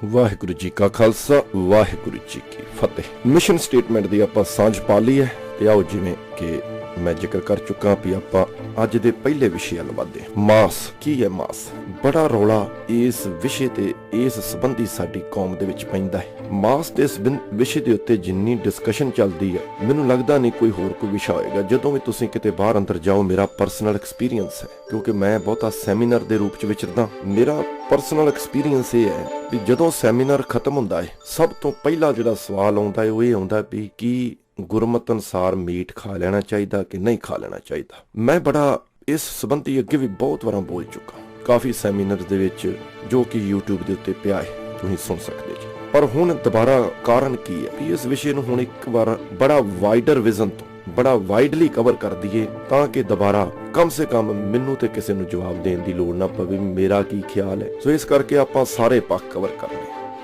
ਵਾਹਿਗੁਰੂ ਜੀ ਕਾ ਖਾਲਸਾ ਵਾਹਿਗੁਰੂ ਜੀ ਕੀ ਫਤਿਹ। Mission statement ਦੀ ਆਪਾਂ ਸਾਂਝ ਪਾ ਲਈ ਹੈ ਤੇ ਆਓ ਜਿਵੇਂ ਕਿ ਮੈਂ ਜ਼ਿਕਰ ਕਰ ਚੁੱਕਾ ਵੀ ਆਪਾਂ ਅੱਜ ਦੇ ਪਹਿਲੇ ਵਿਸ਼ੇ ਵੱਲ ਵਧਦੇ ਹਾਂ। ਮਾਸ ਕੀ ਹੈ? ਮਾਸ ਬੜਾ ਰੌਲਾ ਇਸ ਵਿਸ਼ੇ ਤੇ ਇਸ ਸੰਬੰਧੀ ਸਾਡੀ ਕੌਮ ਦੇ ਵਿੱਚ ਪੈਂਦਾ ਹੈ। ਮਾਸ ਦੇ ਵਿਸ਼ੇ ਦੇ ਉੱਤੇ ਜਿੰਨੀ ਡਿਸਕਸ਼ਨ ਚੱਲਦੀ ਹੈ, ਮੈਨੂੰ ਲੱਗਦਾ ਨਹੀਂ ਕੋਈ ਹੋਰ ਕੋਈ ਵਿਸ਼ਾ ਹੋਏਗਾ। ਜਦੋਂ ਵੀ ਤੁਸੀਂ ਕਿਤੇ ਬਾਹਰ ਅੰਦਰ ਜਾਓ, ਮੇਰਾ ਪਰਸਨਲ ਐਕਸਪੀਰੀਅੰਸ ਹੈ, ਕਿਉਂਕਿ ਮੈਂ ਬਹੁਤਾ ਸੈਮੀਨਾਰ ਦੇ ਰੂਪ 'ਚ ਵਿਚਰਦਾ। ਮੇਰਾ ਪਰਸਨਲ ਐਕਸਪੀਰੀਅੰਸ ਇਹ ਹੈ ਵੀ ਜਦੋਂ ਸੈਮੀਨਾਰ ਖਤਮ ਹੁੰਦਾ ਹੈ, ਸਭ ਤੋਂ ਪਹਿਲਾ ਜਿਹੜਾ ਸਵਾਲ ਆਉਂਦਾ ਹੈ ਉਹ ਇਹ ਆਉਂਦਾ ਵੀ ਕੀ ਗੁਰਮਤ ਅਨੁਸਾਰ ਮੀਟ ਖਾ ਲੈਣਾ ਚਾਹੀਦਾ ਕਿ ਨਹੀਂ ਖਾ ਲੈਣਾ ਚਾਹੀਦਾ। ਮੈਂ ਬੜਾ ਇਸ ਸੰਬੰਧੀ ਅੱਗੇ ਵੀ ਬਹੁਤ ਵਾਰਾਂ ਬੋਲ ਚੁੱਕਾ, ਕਾਫੀ ਸੈਮੀਨਾਰ ਦੇ ਵਿੱਚ, ਜੋ ਕਿ YouTube ਦੇ ਉੱਤੇ ਪਿਆ ਹੈ, ਤੁਸੀਂ ਸੁਣ ਸਕਦੇ ਜੀ। ਪਰ ਹੁਣ ਦੁਬਾਰਾ ਕਾਰਨ ਕੀ ਹੈ ਵੀ ਇਸ ਵਿਸ਼ੇ ਨੂੰ ਹੁਣ ਇੱਕ ਵਾਰ ਬੜਾ ਵਾਈਡਰ ਵਿਜ਼ਨ ਤੋਂ ਬੜਾ ਵਾਈਡਲੀ ਕਵਰ ਕਰ ਦਈਏ, ਤਾਂ ਕਿ ਦੁਬਾਰਾ ਕਮ ਸੇ ਕਮ ਮੈਨੂੰ ਤੇ ਕਿਸੇ ਨੂੰ ਜਵਾਬ ਦੇਣ ਦੀ ਲੋੜ ਨਾ ਪਵੇ ਮੇਰਾ ਕੀ ਖਿਆਲ ਹੈ। ਸੋ ਇਸ ਕਰਕੇ ਆਪਾਂ ਸਾਰੇ ਪੱਖ ਕਵਰ ਕਰਨੇ,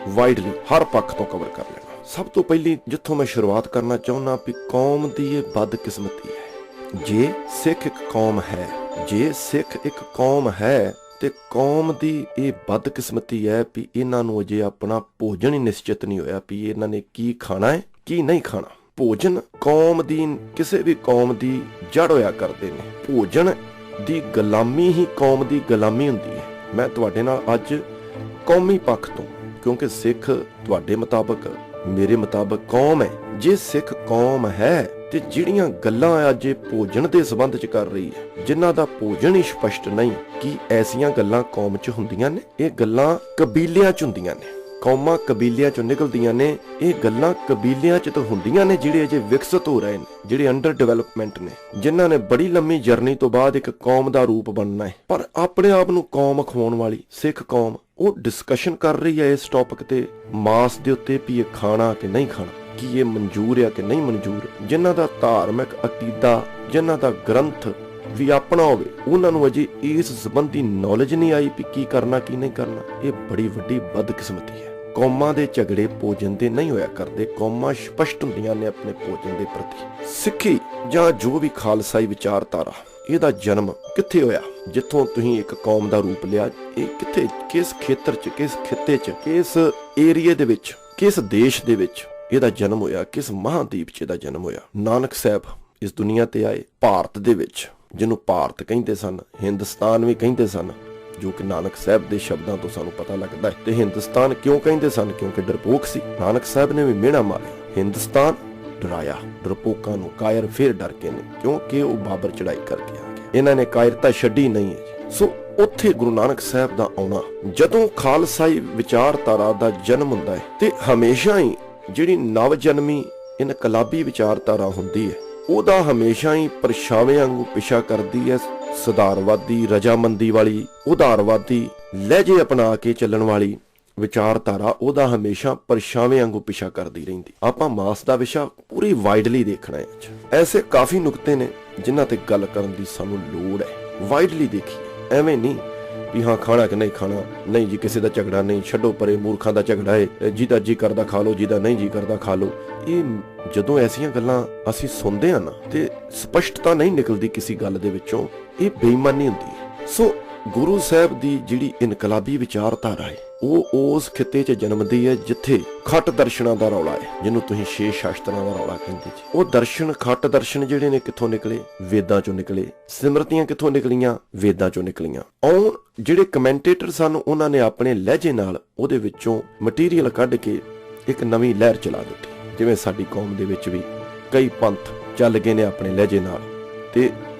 ਵਾਈਡਲੀ ਹਰ ਪੱਖ ਤੋਂ ਕਵਰ ਕਰ ਲੈਣਾ। ਸਭ ਤੋਂ ਪਹਿਲੀ ਜਿੱਥੋਂ ਮੈਂ ਸ਼ੁਰੂਆਤ ਕਰਨਾ ਚਾਹੁੰਦਾ ਵੀ ਕੌਮ ਦੀ ਇਹ ਬਦਕਿਸਮਤੀ ਹੈ। ਜੇ ਸਿੱਖ ਇੱਕ ਕੌਮ ਹੈ, ਜੇ ਸਿੱਖ ਇੱਕ ਕੌਮ ਹੈ ਤੇ ਕੌਮ ਦੀ ਇਹ ਬਦਕਿਸਮਤੀ ਹੈ ਵੀ ਇਹਨਾਂ ਨੂੰ ਅਜੇ ਆਪਣਾ ਭੋਜਨ ਹੀ ਨਿਸ਼ਚਿਤ ਨਹੀਂ ਹੋਇਆ ਵੀ ਇਹਨਾਂ ਨੇ ਕੀ ਖਾਣਾ ਹੈ ਕੀ ਨਹੀਂ ਖਾਣਾ। ਭੋਜਨ ਕੌਮ ਦੀ, ਕਿਸੇ ਵੀ ਕੌਮ ਦੀ ਜੜ ਹੋਇਆ ਕਰਦੇ ਨੇ। ਭੋਜਨ ਦੀ ਗੁਲਾਮੀ ਹੀ ਕੌਮ ਦੀ ਗੁਲਾਮੀ ਹੁੰਦੀ ਹੈ। ਮੈਂ ਤੁਹਾਡੇ ਨਾਲ ਅੱਜ ਕੌਮੀ ਪੱਖ ਤੋਂ, ਕਿਉਂਕਿ ਸਿੱਖ ਤੁਹਾਡੇ ਮੁਤਾਬਕ ਮੇਰੇ ਮੁਤਾਬਕ ਕੌਮ ਹੈ, ਜੇ ਸਿੱਖ ਕੌਮ ਹੈ ਤੇ ਜਿਹੜੀਆਂ ਗੱਲਾਂ ਅੱਜ ਭੋਜਨ ਦੇ ਸੰਬੰਧ 'ਚ ਕਰ ਰਹੀ ਹੈ, ਜਿਨ੍ਹਾਂ ਦਾ ਭੋਜਨ ਹੀ ਸਪਸ਼ਟ ਨਹੀਂ, ਕੀ ਐਸੀਆਂ ਗੱਲਾਂ ਕੌਮ 'ਚ ਹੁੰਦੀਆਂ ਨੇ? ਇਹ ਗੱਲਾਂ ਕਬੀਲਿਆਂ 'ਚ ਹੁੰਦੀਆਂ ਨੇ, ਕੌਮਾਂ ਕਬੀਲਿਆਂ 'ਚੋਂ ਨਿਕਲਦੀਆਂ ਨੇ। ਇਹ ਗੱਲਾਂ ਕਬੀਲਿਆਂ 'ਚ ਤਾਂ ਹੁੰਦੀਆਂ ਨੇ ਜਿਹੜੇ ਅਜੇ ਵਿਕਸਿਤ ਹੋ ਰਹੇ ਨੇ, ਜਿਹੜੇ ਅੰਡਰ ਡਿਵੈਲਪਮੈਂਟ ਨੇ, ਜਿਨ੍ਹਾਂ ਨੇ ਬੜੀ ਲੰਮੀ ਜਰਨੀ ਤੋਂ ਬਾਅਦ ਇੱਕ ਕੌਮ ਦਾ ਰੂਪ ਬਣਨਾ ਹੈ। ਪਰ ਆਪਣੇ ਆਪ ਨੂੰ ਕੌਮ ਅਖਵਾਉਣ ਵਾਲੀ ਸਿੱਖ ਕੌਮ, ਉਹ ਡਿਸਕਸ਼ਨ ਕਰ ਰਹੀ ਹੈ ਇਸ ਟੌਪਿਕ ਤੇ, ਮਾਸ ਦੇ ਉੱਤੇ ਵੀ ਇਹ ਖਾਣਾ ਕਿ ਨਹੀਂ ਖਾਣਾ, ਕੀ ਇਹ ਮਨਜ਼ੂਰ ਹੈ ਕਿ ਨਹੀਂ ਮਨਜ਼ੂਰ। ਜਿਨ੍ਹਾਂ ਦਾ ਧਾਰਮਿਕ ਅਕੀਦਾ, ਜਿਨ੍ਹਾਂ ਦਾ ਗ੍ਰੰਥ ਵੀ ਆਪਣਾ ਹੋਵੇ, ਉਹਨਾਂ ਨੂੰ ਅਜੇ ਇਸ ਸੰਬੰਧੀ ਨੌਲੇਜ ਨਹੀਂ ਆਈ ਵੀ ਕੀ ਕਰਨਾ ਕੀ ਨਹੀਂ ਕਰਨਾ। ਇਹ ਬੜੀ ਵੱਡੀ ਬਦਕਿਸਮਤੀ ਹੈ। ਕੌਮਾਂ ਦੇ ਝਗੜੇ ਭੋਜਨ ਦੇ ਨਹੀਂ ਹੋਇਆ ਕਰਦੇ, ਕੌਮਾਂ ਸਪਸ਼ਟ ਹੁੰਦੀਆਂ ਨੇ ਆਪਣੇ ਭੋਜਨ ਦੇ ਪ੍ਰਤੀ। ਸਿੱਖੀ ਜਾਂ ਜੋ ਵੀ ਖਾਲਸਾਈ ਵਿਚਾਰਧਾਰਾ, ਇਹਦਾ ਜਨਮ ਕਿੱਥੇ ਹੋਇਆ? ਜਿੱਥੋਂ ਤੁਸੀਂ ਇੱਕ ਕੌਮ ਦਾ ਰੂਪ ਲਿਆ, ਇਹ ਕਿੱਥੇ, ਕਿਸ ਖੇਤਰ 'ਚ, ਕਿਸ ਖਿੱਤੇ 'ਚ, ਕਿਸ ਏਰੀਏ ਦੇ ਵਿੱਚ, ਕਿਸ ਦੇਸ਼ ਦੇ ਵਿੱਚ ਇਹਦਾ ਜਨਮ ਹੋਇਆ? ਕਿਸ ਮਹਾਦੀਪ 'ਚ ਇਹਦਾ ਜਨਮ ਹੋਇਆ? ਨਾਨਕ ਸਾਹਿਬ ਇਸ ਦੁਨੀਆ ਤੇ ਆਏ ਭਾਰਤ ਦੇ ਵਿੱਚ, ਜਿਹਨੂੰ ਭਾਰਤ ਕਹਿੰਦੇ ਸਨ, ਹਿੰਦੁਸਤਾਨ ਵੀ ਕਹਿੰਦੇ ਸਨ, ਜੋ ਕਿ ਨਾਨਕ ਸਾਹਿਬ ਦੇ ਸ਼ਬਦਾਂ ਤੋਂ ਸਾਨੂੰ ਪਤਾ ਲੱਗਦਾ ਹੈ। ਤੇ ਹਿੰਦੁਸਤਾਨ ਕਿਉਂ ਕਹਿੰਦੇ ਸਨ? ਕਿਉਂਕਿ ਡਰਪੋਕ ਸੀ। ਨਾਨਕ ਸਾਹਿਬ ਨੇ ਵੀ ਮਿਹਣਾ ਮਾਰਿਆ, ਹਿੰਦੁਸਤਾਨ ਡਰਾਇਆ ਡਰਪੋਕਾਂ ਨੂੰ, ਕਾਇਰ ਫਿਰ ਡਰ ਕੇ ਨੇ, ਕਿਉਂਕਿ ਉਹ ਬਾਬਰ ਚੜਾਈ ਕਰਕੇ ਆ ਗਿਆ। ਇਹਨਾਂ ਨੇ ਕਾਇਰਤਾ ਛੱਡੀ ਨਹੀਂ ਹੈ। ਸੋ ਉੱਥੇ ਗੁਰੂ ਨਾਨਕ ਸਾਹਿਬ ਦਾ ਆਉਣਾ, ਜਦੋਂ ਖਾਲਸਾਈ ਵਿਚਾਰਧਾਰਾ ਦਾ ਜਨਮ ਹੁੰਦਾ ਹੈ, ਤੇ ਹਮੇਸ਼ਾ ਹੀ ਜਿਹੜੀ ਨਵ ਜਨਮੀ ਇਨਕਲਾਬੀ ਵਿਚਾਰਧਾਰਾ ਹੁੰਦੀ ਹੈ, ਉਹਦਾ ਹਮੇਸ਼ਾ ਹੀ ਪਰਛਾਵੇਂ ਵਾਂਗੂ ਪਿੱਛਾ ਕਰਦੀ ਹੈ ਸੁਧਾਰਵਾਦੀ, ਰਜਾਮੰਦੀ ਵਾਲੀ, ਉਦਾਰਵਾਦੀ ਲਹਿਜੇ ਅਪਣਾ ਕੇ ਚੱਲਣ ਵਾਲੀ ਵਿਚਾਰਧਾਰਾ, ਉਹਦਾ ਹਮੇਸ਼ਾ ਪਰਛਾਵੇਂ ਵਾਂਗੂ ਪਿੱਛਾ ਕਰਦੀ ਰਹਿੰਦੀ। ਆਪਾਂ ਮਾਸ ਦਾ ਵਿਸ਼ਾ ਪੂਰੀ ਵਾਈਡਲੀ ਦੇਖਣਾ ਹੈ। ਐਸੇ ਕਾਫੀ ਨੁਕਤੇ ਨੇ ਜਿਨ੍ਹਾਂ ਤੇ ਗੱਲ ਕਰਨ ਦੀ ਸਾਨੂੰ ਲੋੜ ਹੈ। ਵਾਈਡਲੀ ਦੇਖੀਏ, ਐਵੇਂ ਨਹੀਂ ਵੀ ਹਾਂ ਖਾਣਾ ਕਿ ਨਹੀਂ ਖਾਣਾ, ਨਹੀਂ ਜੀ ਕਿਸੇ ਦਾ ਝਗੜਾ ਨਹੀਂ, ਛੱਡੋ ਪਰੇ, ਮੂਰਖਾਂ ਦਾ ਝਗੜਾ ਹੈ, ਜਿਹਦਾ ਜੀ ਕਰਦਾ ਖਾ ਲਓ, ਜਿਹਦਾ ਨਹੀਂ ਜੀ ਕਰਦਾ ਖਾ ਲਓ। ਇਹ ਜਦੋਂ ਐਸੀਆਂ ਗੱਲਾਂ ਅਸੀਂ ਸੁਣਦੇ ਹਾਂ ਨਾ, ਤੇ ਸਪਸ਼ਟਤਾ ਨਹੀਂ ਨਿਕਲਦੀ ਕਿਸੇ ਗੱਲ ਦੇ ਵਿੱਚੋਂ, ਇਹ ਬੇਈਮਾਨੀ ਹੁੰਦੀ ਹੈ। ਸੋ ਗੁਰੂ ਸਾਹਿਬ ਦੀ ਜਿਹੜੀ ਇਨਕਲਾਬੀ ਵਿਚਾਰਧਾਰਾ ਹੈ, ਉਹ ਉਸ ਖਿੱਤੇ 'ਚ ਜਨਮਦੀ ਹੈ ਜਿੱਥੇ ਖੱਟ ਦਰਸ਼ਨਾਂ ਦਾ ਰੌਲਾ ਹੈ, ਜਿਹਨੂੰ ਤੁਸੀਂ ਛੇ ਸ਼ਾਸਤਰਾਂ ਦਾ ਰੌਲਾ ਕਹਿੰਦੇ ਜੀ। ਉਹ ਦਰਸ਼ਨ, ਖੱਟ ਦਰਸ਼ਨ ਜਿਹੜੇ ਨੇ ਕਿੱਥੋਂ ਨਿਕਲੇ? ਵੇਦਾਂ 'ਚੋਂ ਨਿਕਲੇ। ਸਿਮਰਤੀਆਂ ਕਿੱਥੋਂ ਨਿਕਲੀਆਂ? ਵੇਦਾਂ 'ਚੋਂ ਨਿਕਲੀਆਂ। ਜਿਹੜੇ ਕਮੈਂਟੇਟਰ ਸਨ, ਉਹਨਾਂ ਨੇ ਆਪਣੇ ਲਹਿਜੇ ਨਾਲ ਉਹਦੇ ਵਿੱਚੋਂ ਮਟੀਰੀਅਲ ਕੱਢ ਕੇ ਇੱਕ ਨਵੀਂ ਲਹਿਰ ਚਲਾ ਦਿੱਤੀ। ਜਿਵੇਂ ਸਾਡੀ ਕੌਮ ਦੇ ਵਿੱਚ ਵੀ ਕਈ ਪੰਥ ਚੱਲ ਗਏ ਨੇ ਆਪਣੇ ਲਹਿਜੇ ਨਾਲ, ਤੇ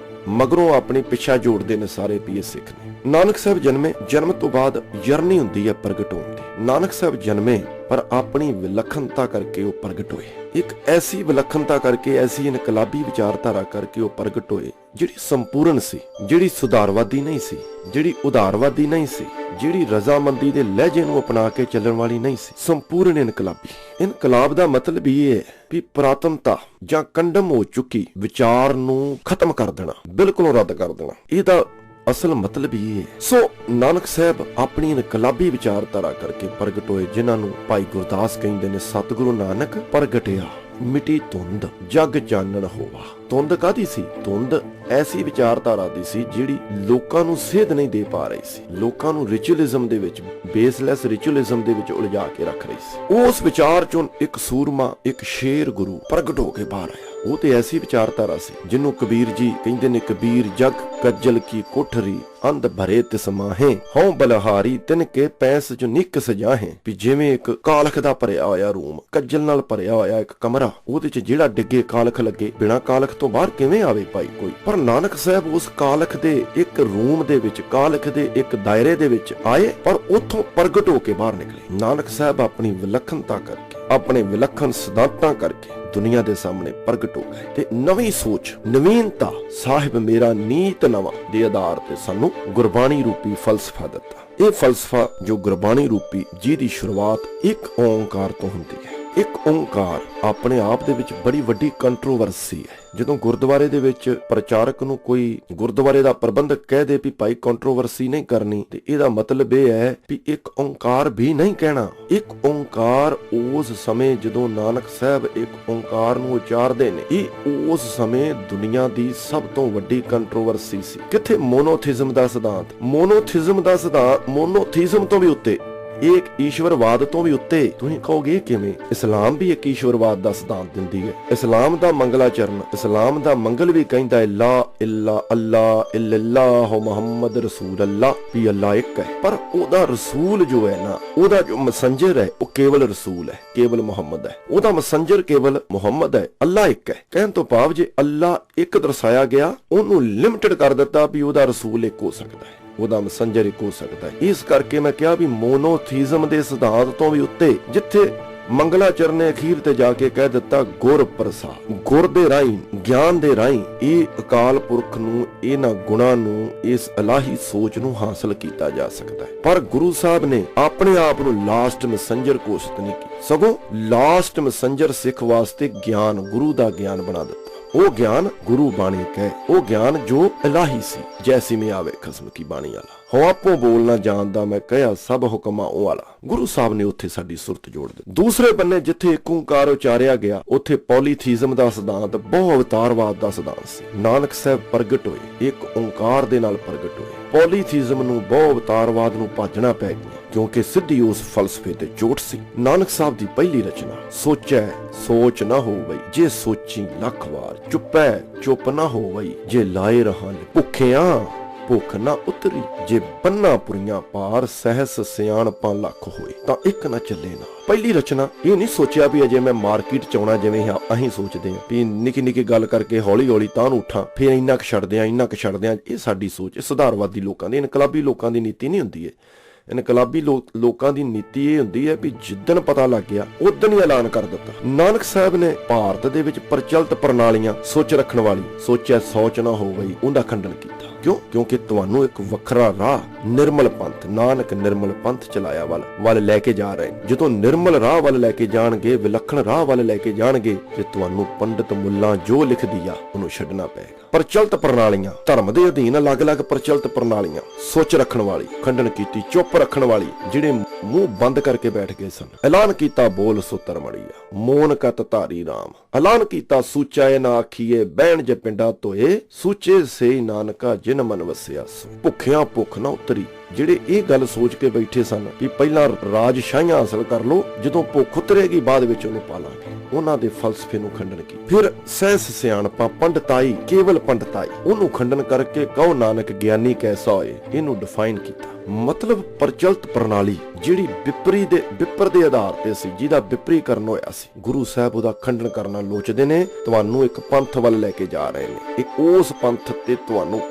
ਮਗਰੋਂ ਆਪਣੀ ਪਿੱਛਾ ਜੋੜਦੇ ਨੇ ਸਾਰੇ ਵੀ ਇਹ ਸਿੱਖ ਨੇ। ਨਾਨਕ ਸਾਹਿਬ ਜਨਮੇ, ਜਨਮ ਤੋਂ ਬਾਅਦ ਜਰਨੀ ਹੁੰਦੀ ਹੈ ਪ੍ਰਗਟ ਹੋਣ ਦੀ। ਨਾਨਕ ਸਾਹਿਬ ਜਨਮੇ ਪਰ ਆਪਣੀ ਵਿਲੱਖਣਤਾ ਕਰਕੇ ਉਹ ਪ੍ਰਗਟ ਹੋਏ। ਇੱਕ ਐਸੀ ਵਿਲੱਖਣਤਾ ਕਰਕੇ, ਐਸੀ ਇਨਕਲਾਬੀ ਵਿਚਾਰਧਾਰਾ ਕਰਕੇ ਉਹ ਪ੍ਰਗਟ ਹੋਏ ਜਿਹੜੀ ਸੰਪੂਰਨ ਸੀ, ਜਿਹੜੀ ਸੁਧਾਰਵਾਦੀ ਨਹੀਂ ਸੀ, ਜਿਹੜੀ ਉਦਾਰਵਾਦੀ ਨਹੀਂ ਸੀ, ਜਿਹੜੀ ਰਜ਼ਾਮੰਦੀ ਦੇ ਲਹਿਜੇ ਨੂੰ ਅਪਣਾ ਕੇ ਚੱਲਣ ਵਾਲੀ ਨਹੀਂ ਸੀ। ਸੰਪੂਰਨ ਇਨਕਲਾਬੀ। ਇਨਕਲਾਬ ਦਾ ਮਤਲਬ ਇਹ ਹੈ ਵੀ ਪੁਰਾਤਨਤਾ ਜਾਂ ਕੰਡਮ ਹੋ ਚੁੱਕੀ ਵਿਚਾਰ ਨੂੰ ਖਤਮ ਕਰ ਦੇਣਾ, ਬਿਲਕੁਲ ਰੱਦ ਕਰ ਦੇਣਾ। ਇਹਦਾ ਅਸਲ ਮਤਲਬ ਇਹ ਹੈ। ਸੋ ਨਾਨਕ ਸਾਹਿਬ ਆਪਣੀ ਇਨਕਲਾਬੀ ਵਿਚਾਰਧਾਰਾ ਕਰਕੇ ਪ੍ਰਗਟ ਹੋਏ, ਜਿਨ੍ਹਾਂ ਨੂੰ ਭਾਈ ਗੁਰਦਾਸ ਕਹਿੰਦੇ ਨੇ, ਸਤਿਗੁਰੂ ਨਾਨਕ ਪ੍ਰਗਟਿਆ ਮਿਟੀ ਧੁੰਦ ਜਗ ਚਾਨਣ ਹੋਵਾ। ਧੁੰਦ ਕਾਹਦੀ ਸੀ? ਧੁੰਦ ਐਸੀ ਵਿਚਾਰਧਾਰਾ ਦੀ ਸੀ ਜਿਹੜੀ ਲੋਕਾਂ ਨੂੰ ਸੇਧ ਨਹੀਂ ਦੇ ਪਾ ਰਹੀ ਸੀ, ਲੋਕਾਂ ਨੂੰ ਰਿਚੁਅਲਿਜ਼ਮ ਦੇ ਵਿੱਚ, ਬੇਸਲੈਸ ਰਿਚੁਅਲਿਜ਼ਮ ਦੇ ਵਿੱਚ ਉਲਝਾ ਕੇ ਰੱਖ ਰਹੀ ਸੀ। ਉਸ ਵਿਚਾਰ ਚੋਂ ਇੱਕ ਸੂਰਮਾ, ਇੱਕ ਸ਼ੇਰ ਗੁਰੂ ਪ੍ਰਗਟ ਹੋ ਕੇ ਬਾਹਰ ਆਇਆ। ਉਹ ਤੇ ਐਸੀ ਵਿਚਾਰਧਾਰਾ ਸੀ ਜਿਹਨੂੰ ਕਬੀਰ ਜੀ ਕਹਿੰਦੇ ਨੇ, ਕਬੀਰ ਜਗ ਕੱਜਲ ਕੀ ਕੋਠਰੀ ਅੰਧ ਭਰੇ ਤਿਸ ਮਾਹੇ ਹਉ ਬਲਹਾਰੀ ਤਿਨ ਕੇ ਪੈਸ ਜੋ ਨਿਕ ਸਜਾਹੇ। ਵੀ ਜਿਵੇਂ ਇੱਕ ਕਾਲਖ ਦਾ ਭਰਿਆ ਹੋਇਆ ਰੂਮ, ਕੱਜਲ ਨਾਲ ਭਰਿਆ ਹੋਇਆ ਇੱਕ ਕਮਰਾ, ਉਹਦੇ ਚ ਜਿਹੜਾ ਡਿੱਗੇ ਕਾਲਖ ਲੱਗੇ, ਬਿਨਾਂ ਕਾਲਖ ਤੋਂ ਬਾਹਰ ਕਿਵੇਂ ਆਵੇ ਭਾਈ ਕੋਈ। ਪਰ ਨਾਨਕ ਸਾਹਿਬ ਉਸ ਕਾਲਖ ਦੇ ਇੱਕ ਰੂਮ ਦੇ ਵਿੱਚ, ਕਾਲਖ ਦੇ ਇੱਕ ਦਾਇਰੇ ਦੇ ਵਿੱਚ ਆਏ, ਪਰ ਉੱਥੋਂ ਪ੍ਰਗਟ ਹੋ ਕੇ ਬਾਹਰ ਨਿਕਲੇ। ਨਾਨਕ ਸਾਹਿਬ ਆਪਣੀ ਵਿਲੱਖਣਤਾ ਕਰਕੇ, ਆਪਣੇ ਵਿਲੱਖਣ ਸਿਧਾਂਤਾਂ ਕਰਕੇ ਦੁਨੀਆ ਦੇ ਸਾਹਮਣੇ ਪ੍ਰਗਟ ਹੋ ਗਏ ਤੇ ਨਵੀਂ ਸੋਚ, ਨਵੀਨਤਾ, ਸਾਹਿਬ ਮੇਰਾ ਨੀਤ ਨਵਾਂ ਦੇ ਆਧਾਰ ਤੇ ਸਾਨੂੰ ਗੁਰਬਾਣੀ ਰੂਪੀ ਫਲਸਫਾ ਦਿੱਤਾ। ਇਹ ਫਲਸਫਾ ਜੋ ਗੁਰਬਾਣੀ ਰੂਪੀ, ਜਿਹਦੀ ਸ਼ੁਰੂਆਤ ਇੱਕ ਓਂਕਾਰ ਤੋਂ ਹੁੰਦੀ ਹੈ। ਇੱਕ ਓਂਕਾਰ ਆਪਣੇ ਆਪ ਦੇ ਵਿੱਚ ਬੜੀ ਵੱਡੀ ਕੰਟਰੋਵਰਸੀ ਹੈ। ਜਦੋਂ ਗੁਰਦੁਆਰੇ ਦੇ ਵਿੱਚ ਪ੍ਰਚਾਰਕ ਨੂੰ ਕੋਈ, ਗੁਰਦੁਆਰੇ ਦਾ ਪ੍ਰਬੰਧਕ ਕਹਿ ਦੇ ਵੀ ਭਾਈ ਕੰਟਰੋਵਰਸੀ ਨਹੀਂ ਕਰਨੀ, ਤੇ ਇਹਦਾ ਮਤਲਬ ਇਹ ਹੈ ਵੀ ਇੱਕ ਓਂਕਾਰ ਵੀ ਨਹੀਂ ਕਹਿਣਾ। ਇੱਕ ਓਂਕਾਰ ਉਸ ਸਮੇਂ ਜਦੋਂ ਨਾਨਕ ਸਾਹਿਬ ਇੱਕ ਓਂਕਾਰ ਨੂੰ ਉਚਾਰਦੇ ਨੇ, ਇਹ ਉਸ ਸਮੇਂ ਦੁਨੀਆ ਦੀ ਸਭ ਤੋਂ ਵੱਡੀ ਕੰਟਰੋਵਰਸੀ ਸੀ। ਕਿੱਥੇ ਮੋਨੋਥਿਜ਼ਮ ਦਾ ਸਿਧਾਂਤ, ਮੋਨੋਥਿਜ਼ਮ ਦਾ ਸਿਧਾਂਤ, ਮੋਨੋਥਿਜ਼ਮ ਤੋਂ ਵੀ ਉੱਤੇ, ਇੱਕ ਈਸ਼ਵਰਵਾਦ ਤੋਂ ਵੀ ਉੱਤੇ। ਤੁਸੀਂ ਕਹੋਗੇ ਕਿਵੇਂ? ਇਸਲਾਮ ਵੀ ਇੱਕ ਈਸ਼ਵਰਵਾਦ ਦਾ ਸਿਧਾਂਤ ਦਿੰਦੀ ਹੈ। ਇਸਲਾਮ ਦਾ ਮੰਗਲਾਚਰਨ, ਇਸਲਾਮ ਦਾ ਮੰਗਲ ਵੀ ਕਹਿੰਦਾ ਹੈ ਲਾ ਇਲਾ ਅੱਲਾ ਇল্লাল্লাਹੁ ਮੁਹੰਮਦ ਰਸੂਲ ਅੱਲਾ, ਵੀ ਅੱਲਾ ਇੱਕ ਹੈ। ਪਰ ਉਹਦਾ ਰਸੂਲ ਜੋ ਹੈ ਨਾ, ਉਹਦਾ ਜੋ ਮੈਸੇਂਜਰ ਹੈ, ਉਹ ਕੇਵਲ ਰਸੂਲ ਹੈ, ਕੇਵਲ ਮੁਹੰਮਦ ਹੈ। ਉਹਦਾ ਮੈਸੇਂਜਰ ਕੇਵਲ ਮੁਹੰਮਦ ਹੈ, ਅੱਲਾ ਇੱਕ ਹੈ। ਕਹਿਣ ਤੋਂ ਭਾਵ ਜੇ ਅੱਲਾ ਇੱਕ ਦਰਸਾਇਆ ਗਿਆ, ਉਹਨੂੰ ਲਿਮਟਿਡ ਕਰ ਦਿੱਤਾ ਵੀ ਉਹਦਾ ਰਸੂਲ ਇੱਕ ਹੋ ਸਕਦਾ ਹੈ, ਉਹਦਾ ਮੈਸੇਂਜਰ ਇੱਕ ਹੋ ਸਕਦਾ ਹੈ। ਇਸ ਕਰਕੇ ਮੈਂ ਕਿਹਾ ਵੀ ਮੋਨੋਥੀਜ਼ਮ ਦੇ ਸਿਧਾਂਤ ਤੋਂ ਵੀ ਉੱਤੇ, ਜਿੱਥੇ ਮੰਗਲਾਚਰਨ ਨੇ ਅਖੀਰ ਤੇ ਜਾ ਕੇ ਕਹਿ ਦਿੱਤਾ ਗੁਰ ਪ੍ਰਸਾਦ, ਗੁਰ ਦੇ ਰਾਹੀਂ, ਗਿਆਨ ਦੇ ਰਾਹੀਂ ਇਹ ਅਕਾਲ ਪੁਰਖ ਨੂੰ, ਇਹਨਾਂ ਗੁਣਾਂ ਨੂੰ, ਇਸ ਇਲਾਹੀ ਸੋਚ ਨੂੰ ਹਾਸਲ ਕੀਤਾ ਜਾ ਸਕਦਾ ਹੈ। ਪਰ ਗੁਰੂ ਸਾਹਿਬ ਨੇ ਆਪਣੇ ਆਪ ਨੂੰ ਲਾਸਟ ਮੈਸੇਂਜਰ ਘੋਸ਼ਿਤ ਨਹੀਂ ਕੀਤਾ, ਸਗੋਂ ਲਾਸਟ ਮੈਸੇਂਜਰ ਸਿੱਖ ਵਾਸਤੇ ਗਿਆਨ, ਗੁਰੂ ਦਾ ਗਿਆਨ ਬਣਾ ਦਿੱਤਾ। ਉਹ ਗਿਆਨ ਗੁਰੂ ਬਾਣੀ ਕਹੇ, ਉਹ ਗਿਆਨ ਜੋ ਇਲਾਹੀ ਸੀ। ਜੈਸੀ ਮੈਂ ਆਵੇ ਖਸਮ ਕੀ ਬਾਣੀ ਵਾਲਾ, ਹੋ ਆਪੋ ਬੋਲਣਾ ਜਾਣਦਾ ਮੈਂ ਕਹਿਆ ਸਭ ਹੁਕਮਾਂ ਉਹ ਵਾਲਾ। ਗੁਰੂ ਸਾਹਿਬ ਨੇ ਉੱਥੇ ਸਾਡੀ ਸੁਰਤ ਜੋੜ ਦਿੱਤੀ। ਦੂਸਰੇ ਬੰਨੇ ਜਿੱਥੇ ਇੱਕ ਓਂਕਾਰ ਉਚਾਰਿਆ ਗਿਆ, ਉੱਥੇ ਪੋਲੀਥੀਜ਼ਮ ਦਾ ਸਿਧਾਂਤ, ਬਹੁ ਅਵਤਾਰਵਾਦ ਦਾ ਸਿਧਾਂਤ ਸੀ। ਨਾਨਕ ਸਾਹਿਬ ਪ੍ਰਗਟ ਹੋਏ, ਇੱਕ ਓਂਕਾਰ ਦੇ ਨਾਲ ਪ੍ਰਗਟ ਹੋਏ। ਪੋਲੀਥੀਜ਼ਮ ਨੂੰ, ਬਹੁ ਅਵਤਾਰਵਾਦ ਨੂੰ ਭਾਜਣਾ ਪੈ ਗਿਆ, ਕਿਉਂਕਿ ਸਿੱਧੀ ਉਸ ਫਲਸਫੇ ਤੇ ਚੋਟ ਸੀ। ਨਾਨਕ ਸਾਹਿਬ ਦੀ ਪਹਿਲੀ ਰਚਨਾ ਸੋਚੈ ਸੋਚ ਨਾ ਹੋਵਈ, ਜੇ ਸੋਚੀ ਲੱਖ ਵਾਰ, ਚੁੱਪੈ ਚੁੱਪ ਨਾ ਹੋਵਈ, ਜੇ ਲਾਏ ਰਹਾਂ ਭੁੱਖਿਆਂ ਭੁੱਖ ਨਾ ਉਤਰੀ, ਜੇ ਬੰਨਾ ਪੁਰੀਆਂ ਪਾਰ, ਸਹਿਸ ਸਿਆਣਪਾਂ ਲੱਖ ਹੋਏ, ਤਾਂ ਇੱਕ ਨਾ ਚੱਲੇ ਨਾ। ਪਹਿਲੀ ਰਚਨਾ ਇਹ ਨਹੀਂ ਸੋਚਿਆ ਵੀ ਅਜੇ ਮੈਂ ਮਾਰਕੀਟ ਚ ਆਉਣਾ, ਜਿਵੇਂ ਅਸੀਂ ਸੋਚਦੇ ਹਾਂ ਵੀ ਨਿੱਕੀ ਨਿੱਕੀ ਗੱਲ ਕਰਕੇ ਹੌਲੀ ਹੌਲੀ ਤਾਂ ਨੂੰ ਉੱਠਾਂ, ਫਿਰ ਇੰਨਾ ਕੁ ਛੱਡਦੇ ਆ, ਇੰਨਾ ਕੁ ਛੱਡਦੇ ਆ। ਇਹ ਸਾਡੀ ਸੋਚ, ਇਹ ਸੁਧਾਰਵਾਦੀ ਲੋਕਾਂ ਦੀ, ਇਨਕਲਾਬੀ ਲੋਕਾਂ ਦੀ ਨੀਤੀ ਨਹੀਂ ਹੁੰਦੀ ਹੈ। ਇਨਕਲਾਬੀ ਲੋਕਾਂ ਦੀ ਨੀਤੀ ਇਹ ਹੁੰਦੀ ਹੈ ਵੀ ਜਿੱਦਣ ਪਤਾ ਲੱਗ ਗਿਆ ਉਦਣ ਹੀ ਐਲਾਨ ਕਰ ਦਿੱਤਾ। ਨਾਨਕ ਸਾਹਿਬ ਨੇ ਭਾਰਤ ਦੇ ਵਿੱਚ ਪ੍ਰਚਲਿਤ ਪ੍ਰਣਾਲੀਆਂ, ਸੋਚ ਰੱਖਣ ਵਾਲੀ, ਸੋਚਿਆ ਸੋਚ ਨਾ ਹੋਵਈ, ਉਹਦਾ ਖੰਡਨ ਕੀਤਾ। ਕਿਉਂ? ਕਿਉਂਕਿ ਤੁਹਾਨੂੰ ਇੱਕ ਵੱਖਰਾ ਰਾਹ, ਨਿਰਮਲ ਪੰਥ, ਨਾਨਕ ਨਿਰਮਲ ਪੰਥ ਚਲਾਇਆ ਵੱਲ ਲੈ ਕੇ ਜਾ ਰਹੇ। ਜਦੋਂ ਨਿਰਮਲ ਰਾਹ ਵੱਲ ਲੈ ਕੇ ਜਾਣਗੇ, ਵਿਲੱਖਣ ਰਾਹ ਵੱਲ ਲੈ ਕੇ ਜਾਣਗੇ, ਤੇ ਤੁਹਾਨੂੰ ਪੰਡਤ ਮੁੱਲਾ ਜੋ ਲਿਖਦੀ ਆ ਉਹਨੂੰ ਛੱਡਣਾ ਪਏਗਾ। ਪ੍ਰਚਲਿਤ ਪ੍ਰਣਾਲੀਆਂ, ਧਰਮ ਦੇ ਅਧੀਨ ਅਲੱਗ-ਅਲੱਗ ਪ੍ਰਚਲਿਤ ਪ੍ਰਣਾਲੀਆਂ, ਸੋਚ ਰੱਖਣ ਵਾਲੀ ਖੰਡਨ ਕੀਤੀ, ਚੁੱਪ ਰੱਖਣ ਵਾਲੀ ਜਿਹੜੇ ਮੂੰਹ ਬੰਦ ਕਰਕੇ ਬੈਠ ਗਏ ਸਨ। ਐਲਾਨ ਕੀਤਾ ਬੋਲ ਸੁਤਰ ਮੜੀਆ, ਮੋਨ ਕਤ ਧਾਰੀ ਰਾਮ। ਐਲਾਨ ਕੀਤਾ ਸੂਚਾ ਇਹ ਨਾ ਆਖੀਏ, ਬਹਿਣ ਜੇ ਪਿੰਡਾ ਧੋਏ, ਸੂਚੇ ਸੇ ਨਾਨਕਾ ਜਿਨ ਮਨ ਵਸਿਆ ਸੋ। ਭੁੱਖਿਆਂ ਭੁੱਖ ਨਾ ਉਤਰੀ, ਜਿਹੜੇ ਇਹ ਗੱਲ ਸੋਚ ਕੇ ਬੈਠੇ ਸਨ ਕਿ ਪਹਿਲਾਂ ਰਾਜਸ਼ਾਹੀਆਂ ਹਾਸਲ ਕਰ ਲੋ, ਜਦੋਂ ਭੁੱਖ ਉਤਰੇਗੀ ਬਾਅਦ ਵਿੱਚ ਉਹਨੂੰ ਪਾਲਾਂਗੇ, ਉਹਨਾਂ ਦੇ ਫਲਸਫੇ ਨੂੰ ਖੰਡਨ ਕੀਤਾ। ਫਿਰ ਸਹਿਸ ਸਿਆਣਪਾਂ, ਪੰਡਤਾਈ, ਕੇਵਲ ਪੰਡਤਾਈ, ਉਹਨੂੰ ਖੰਡਨ ਕਰਕੇ ਕਹੋ ਨਾਨਕ ਗਿਆਨੀ ਕੈਸਾ ਹੋਏ, ਇਹਨੂੰ ਡਿਫਾਈਨ ਕੀਤਾ। ਮਤਲਬ ਪ੍ਰਚਲਿਤ ਪ੍ਰਣਾਲੀ ਜਿਹੜੀ ਵਿਪਰ ਦੇ ਆਧਾਰ ਤੇ ਸੀ, ਜਿਹਦਾ ਵਿਪਰੀਕਰਨ ਹੋਇਆ ਸੀ, ਗੁਰੂ ਸਾਹਿਬ ਉਹਦਾ ਖੰਡਨ ਕਰਨਾ ਲੋਚਦੇ ਨੇ। ਤੁਹਾਨੂੰ ਇੱਕ ਪੰਥ ਵੱਲ ਲੈ ਕੇ ਜਾ ਰਹੇ ਨੇ, ਇੱਕ ਉਸ ਪੰਥ ਤੇ ਤੁਹਾਨੂੰ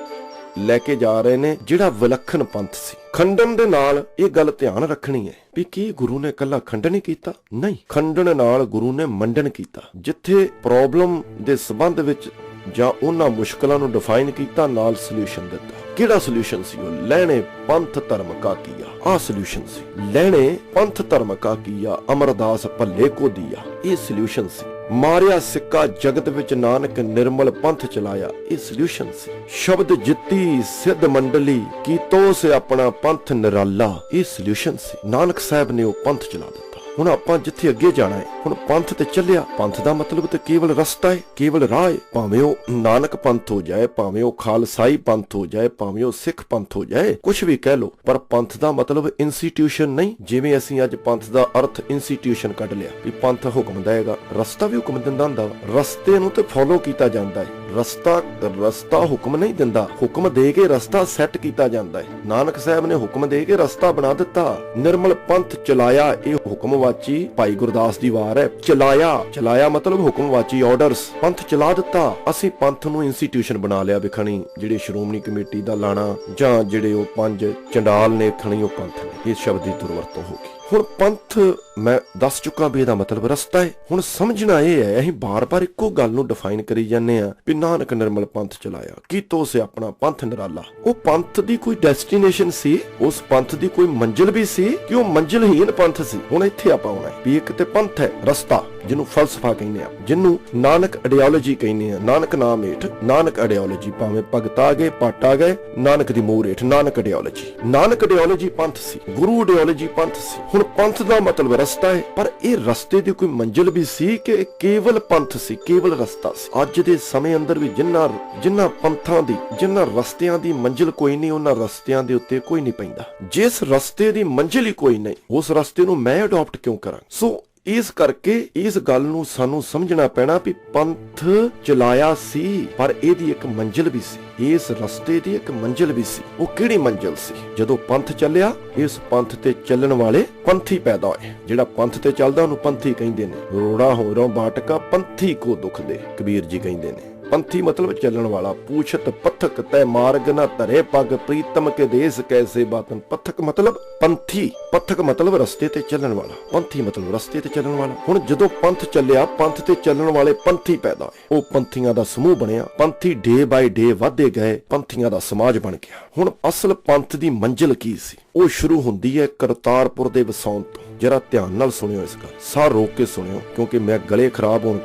ਲੈ ਕੇ ਜਾ ਰਹੇ ਨੇ ਜਿਹੜਾ ਵਿਲੱਖਣ ਪੰਥ ਸੀ। ਖੰਡਨ ਦੇ ਨਾਲ ਇਹ ਗੱਲ ਧਿਆਨ ਰੱਖਣੀ ਹੈ ਵੀ ਕੀ ਗੁਰੂ ਨੇ ਇਕੱਲਾ ਖੰਡਨ ਹੀ ਕੀਤਾ? ਨਹੀਂ, ਖੰਡਨ ਨਾਲ ਗੁਰੂ ਨੇ ਮੰਡਨ ਕੀਤਾ। ਜਿੱਥੇ ਪ੍ਰੋਬਲਮ ਦੇ ਸੰਬੰਧ ਵਿੱਚ ਜਾਂ ਉਹਨਾਂ ਮੁਸ਼ਕਲਾਂ ਨੂੰ ਡਿਫਾਈਨ ਕੀਤਾ, ਨਾਲ ਸੋਲੂਸ਼ਨ ਦਿੱਤਾ। ਕਿਹੜਾ ਸੋਲੂਸ਼ਨ ਸੀ ਉਹ? ਲੈਣੇ ਪੰਥ ਧਰਮ ਕਾ ਕੀਆ, ਆਹ ਸੋਲੂਸ਼ਨ ਸੀ। ਲੈਣੇ ਪੰਥ ਧਰਮ ਕਾ ਕੀਆ, ਅਮਰਦਾਸ ਭੱਲੇ ਕੋ ਦੀਆ, ਇਹ ਸੋਲੂਸ਼ਨ ਸੀ। ਮਾਰਿਆ ਸਿੱਕਾ ਜਗਤ ਵਿੱਚ ਨਾਨਕ ਨਿਰਮਲ ਪੰਥ ਚਲਾਇਆ, ਇਹ ਸੋਲੂਸ਼ਨ ਸੀ। ਸ਼ਬਦ ਜਿੱਤੀ ਸਿੱਧ ਮੰਡਲੀ, ਕੀਤੋ ਸੇ ਆਪਣਾ ਪੰਥ ਨਿਰਾਲਾ, ਇਹ ਸੋਲੂਸ਼ਨ ਸੀ। ਨਾਨਕ ਸਾਹਿਬ ਨੇ ਉਹ ਪੰਥ ਚਲਾ ਦਿੱਤਾ। ਹੁਣ ਆਪਾਂ ਜਿੱਥੇ ਅੱਗੇ ਜਾਣਾ ਹੈ, ਹੁਣ ਪੰਥ ਤੇ ਚੱਲਿਆ, ਪੰਥ ਦਾ ਮਤਲਬ ਤੇ ਕੇਵਲ ਰਸਤਾ ਹੈ, ਕੇਵਲ ਰਾਹ ਹੈ। ਭਾਵੇਂ ਉਹ ਨਾਨਕ ਪੰਥ ਹੋ ਜਾਏ, ਭਾਵੇਂ ਉਹ ਖਾਲਸਾਈ ਪੰਥ ਹੋ ਜਾਏ, ਭਾਵੇਂ ਉਹ ਸਿੱਖ ਪੰਥ ਹੋ ਜਾਏ, ਕੁਝ ਵੀ ਕਹਿ ਲੋ, ਪਰ ਪੰਥ ਦਾ ਮਤਲਬ ਇੰਸਟੀਟਿਊਸ਼ਨ ਨਹੀਂ। ਜਿਵੇਂ ਅਸੀਂ ਅੱਜ ਪੰਥ ਦਾ ਅਰਥ ਇੰਸਟੀਟਿਊਸ਼ਨ ਕੱਢ ਲਿਆ ਵੀ ਪੰਥ ਹੁਕਮ ਦੇਗਾ, ਰਸਤਾ ਵੀ ਹੁਕਮ ਦਿੰਦਾ ਹੁੰਦਾ ਵਾ, ਰਸਤੇ ਨੂੰ ਤੇ ਫੋਲੋ ਕੀਤਾ ਜਾਂਦਾ ਹੈ। ਰਸਤਾ ਹੁਕਮ ਨਹੀਂ ਦਿੰਦਾ, ਹੁਕਮ ਦੇ ਕੇ ਰਸਤਾ ਸੈੱਟ ਕੀਤਾ ਜਾਂਦਾ ਹੈ। ਨਾਨਕ ਸਾਹਿਬ ਨੇ ਹੁਕਮ ਦੇ ਕੇ ਰਸਤਾ ਬਣਾ ਦਿੱਤਾ। ਨਿਰਮਲ ਪੰਥ ਚਲਾਇਆ, ਇਹ ਹੁਕਮਵਾਚੀ ਭਾਈ ਗੁਰਦਾਸ ਦੀ ਵਾਰ ਹੈ। ਚਲਾਇਆ ਮਤਲਬ ਹੁਕਮਵਾਚੀ ਆਰਡਰਸ, ਪੰਥ ਚਲਾ ਦਿੱਤਾ। ਅਸੀਂ ਪੰਥ ਨੂੰ ਇੰਸਟੀਟਿਊਸ਼ਨ ਬਣਾ ਲਿਆ ਵਿਖਣੀ, ਜਿਹੜੇ ਸ਼੍ਰੋਮਣੀ ਕਮੇਟੀ ਦਾ ਲਾਣਾ ਜਾਂ ਜਿਹੜੇ ਉਹ 5 ਚੰਡਾਲ ਨੇ ਖਣੀ, ਉਹ ਪੰਥ ਨੇ। ਇਸ ਸ਼ਬਦ ਦੀ ਦੁਰਵਰਤੋਂ ਹੋ ਗਈ। ਹੁਣ ਪੰਥ ਮੈਂ ਦੱਸ ਚੁੱਕਾ ਵੀ ਇਹਦਾ ਮਤਲਬ ਰਸਤਾ ਹੈ। ਹੁਣ ਸਮਝਣਾ ਇਹ ਹੈ, ਅਸੀਂ ਬਾਰ-ਬਾਰ ਇੱਕੋ ਗੱਲ ਨੂੰ ਡਿਫਾਈਨ ਕਰੀ ਜਾਂਦੇ ਆ ਵੀ ਨਾਨਕ ਨਿਰਮਲ ਪੰਥ ਚਲਾਇਆ, ਕੀਤੋ ਸੇ ਆਪਣਾ ਪੰਥ ਨਿਰਾਲਾ। ਉਹ ਪੰਥ ਦੀ ਕੋਈ ਡੈਸਟੀਨੇਸ਼ਨ ਸੀ, ਉਸ ਪੰਥ ਦੀ ਕੋਈ ਮੰਜ਼ਿਲ ਵੀ ਸੀ ਕਿ ਉਹ ਮੰਜ਼ਿਲਹੀਨ ਪੰਥ ਸੀ। ਹੁਣ ਇੱਥੇ ਆਪਾਂ ਆਉਣਾ ਹੈ ਵੀ ਇੱਕ ਤੇ ਪੰਥ ਹੈ, ਰਸਤਾ ਜਿਹਨੂੰ ਫਲਸਫਾ ਕਹਿੰਦੇ ਆ, ਜਿਹਨੂੰ ਨਾਨਕ ਆਈਡੀਓਲੋਜੀ ਕਹਿੰਦੇ ਆ। ਨਾਨਕ ਨਾਮ ਹੇਠ ਨਾਨਕ ਆਈਡੀਓਲੋਜੀ, ਭਾਵੇਂ ਭਗਤ ਆ ਗਏ, ਭੱਟ ਆ ਗਏ, ਨਾਨਕ ਦੀ ਮੋਹਰ ਹੇਠ ਨਾਨਕ ਆਈਡੀਓਲੋਜੀ ਪੰਥ ਸੀ, ਗੁਰੂ ਆਈਡੀਓਲੋਜੀ ਪੰਥ ਸੀ। ਹੁਣ ਪੰਥ ਦਾ ਮਤਲਬ ਰਸਤਾ ਹੈ, ਪਰ ਇਹ ਰਸਤੇ ਦੀ ਕੋਈ ਮੰਜ਼ਿਲ ਵੀ ਸੀ ਕਿ ਕੇਵਲ ਪੰਥ ਸੀ, ਕੇਵਲ ਰਸਤਾ ਸੀ। ਅੱਜ ਦੇ ਸਮੇਂ ਅੰਦਰ ਵੀ ਜਿਨ੍ਹਾਂ ਪੰਥਾਂ ਦੀ, ਜਿਨ੍ਹਾਂ ਰਸਤਿਆਂ ਦੀ ਮੰਜ਼ਿਲ ਕੋਈ ਨਹੀਂ, ਉਹਨਾਂ ਰਸਤਿਆਂ ਦੇ ਉੱਤੇ ਕੋਈ ਨਹੀਂ ਪੈਂਦਾ। ਜਿਸ ਰਸਤੇ ਦੀ ਮੰਜ਼ਿਲ ਹੀ ਕੋਈ ਨਹੀਂ, ਉਸ ਰਸਤੇ ਨੂੰ ਮੈਂ ਅਡਾਪਟ ਕਿਉਂ ਕਰਾਂ? ਸੋ ਇਸ ਕਰਕੇ ਇਸ ਗੱਲ ਨੂੰ ਸਾਨੂੰ ਸਮਝਣਾ ਪੈਣਾ ਵੀ ਪੰਥ ਚਲਾਇਆ ਸੀ, ਪਰ ਇਹਦੀ ਇੱਕ ਮੰਜ਼ਿਲ ਵੀ ਸੀ। ਇਸ ਰਸਤੇ ਦੀ ਇੱਕ ਮੰਜ਼ਿਲ ਵੀ ਸੀ। ਉਹ ਕਿਹੜੀ ਮੰਜ਼ਿਲ ਸੀ? ਜਦੋਂ ਪੰਥ ਚੱਲਿਆ, ਇਸ ਪੰਥ ਤੇ ਚੱਲਣ ਵਾਲੇ ਪੰਥੀ ਪੈਦਾ ਹੋਏ। ਜਿਹੜਾ ਪੰਥ ਤੇ ਚੱਲਦਾ ਉਹਨੂੰ ਪੰਥੀ ਕਹਿੰਦੇ ਨੇ। ਰੋੜਾ ਹੋਰੋਂ ਬਾਟਕਾ ਪੰਥੀ ਕੋ ਦੁੱਖ ਦੇ, ਕਬੀਰ ਜੀ ਕਹਿੰਦੇ ਨੇ। ਪੰਥੀ ਮਤਲਬ ਚੱਲਣ ਵਾਲਾ। ਪੂਛਤ ਪਥਕ ਤੈ ਮਾਰਗ ਨਾ ਧਰੇ ਪਗ, ਪ੍ਰੀਤਮ ਕੇ ਦੇਸ ਕੈਸੇ ਬਾਤਨ। ਪਥਕ ਮਤਲਬ ਪੰਥੀ, ਪਥਕ ਮਤਲਬ ਰਸਤੇ ਤੇ ਚੱਲਣ ਵਾਲਾ, ਪੰਥੀ ਮਤਲਬ ਰਸਤੇ ਤੇ ਚੱਲਣ ਵਾਲਾ। ਹੁਣ ਜਦੋਂ ਪੰਥ ਚੱਲਿਆ, ਪੰਥ ਤੇ ਚੱਲਣ ਵਾਲੇ ਪੰਥੀ ਪੈਦਾ ਹੋਏ। ਉਹ ਪੰਥੀਆਂ ਦਾ ਸਮੂਹ ਬਣਿਆ। ਪੰਥੀ ਡੇ ਬਾਈ ਡੇ ਵਧਦੇ ਗਏ, ਪੰਥੀਆਂ ਦਾ ਸਮਾਜ ਬਣ ਗਿਆ। ਹੁਣ ਅਸਲ ਪੰਥ ਦੀ ਮੰਜ਼ਿਲ ਕੀ ਸੀ? ਉਹ ਸ਼ੁਰੂ ਹੁੰਦੀ ਹੈ ਕਰਤਾਰਪੁਰ ਦੇ ਵਸਾਉਣ ਤੋਂ। ਜਰਾ ਧਿਆਨ ਨਾਲ ਸੁਣਿਓ ਇਸ ਗੱਲ, ਸਾਹ ਰੋਕ ਕੇ ਸੁਣਿਓ, ਕਿਉਂਕਿ ਮੈਂ ਗਲੇ ਖਰਾਬ ਹੋਣ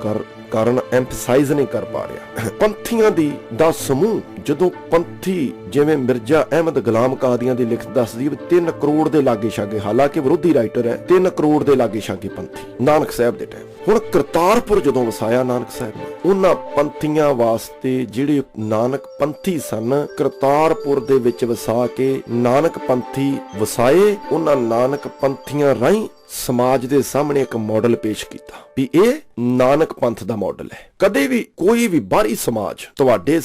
ਕਾਰਨ ਐਮਫਸਾਈਜ਼ ਨਹੀਂ ਕਰ ਪਾ ਰਿਹਾ। ਪੰਥੀਆਂ ਦਾ ਸਮੂਹ, ਜਦੋਂ ਪੰਥੀ, ਜਿਵੇਂ ਮਿਰਜ਼ਾ ਅਹਿਮਦ ਗੁਲਾਮ ਕਾਦੀਆਂ ਦੀ ਲਿਖਤ ਦੱਸਦੀ ਹੈ 3 ਕਰੋੜ ਦੇ ਲਾਗੇ ਛਾਗੇ, ਹਾਲਾਂਕਿ ਵਿਰੋਧੀ ਰਾਈਟਰ ਹੈ, 3 ਕਰੋੜ ਦੇ ਲਾਗੇ ਛਾਗੇ ਪੰਥੀ ਨਾਨਕ ਸਾਹਿਬ ਦੇ ਟਾਈਮ। ਹੁਣ ਕਰਤਾਰਪੁਰ ਜਦੋਂ ਵਸਾਇਆ ਨਾਨਕ ਸਾਹਿਬ ਨੇ, ਉਹਨਾਂ ਪੰਥੀਆਂ ਵਾਸਤੇ ਜਿਹੜੇ ਨਾਨਕ ਪੰਥੀ ਸਨ, ਕਰਤਾਰਪੁਰ ਦੇ ਵਿੱਚ ਵਸਾ ਕੇ ਨਾਨਕ ਪੰਥੀ ਵਸਾਏ। ਉਹਨਾਂ ਨਾਨਕ ਪੰਥੀਆਂ ਰਾਹੀਂ ਸਮਾਜ ਦੇ ਸਾਹਮਣੇ ਇੱਕ ਮਾਡਲ ਪੇਸ਼ ਕੀਤਾ ਵੀ ਇਹ ਨਾਨਕ ਪੰਥ ਦਾ ਮਾਡਲ ਹੈ। ਕਦੇ ਵੀ ਕੋਈ ਵੀ ਬਾਹਰੀ ਸਮਾਜ ਤੁਹਾਡੇ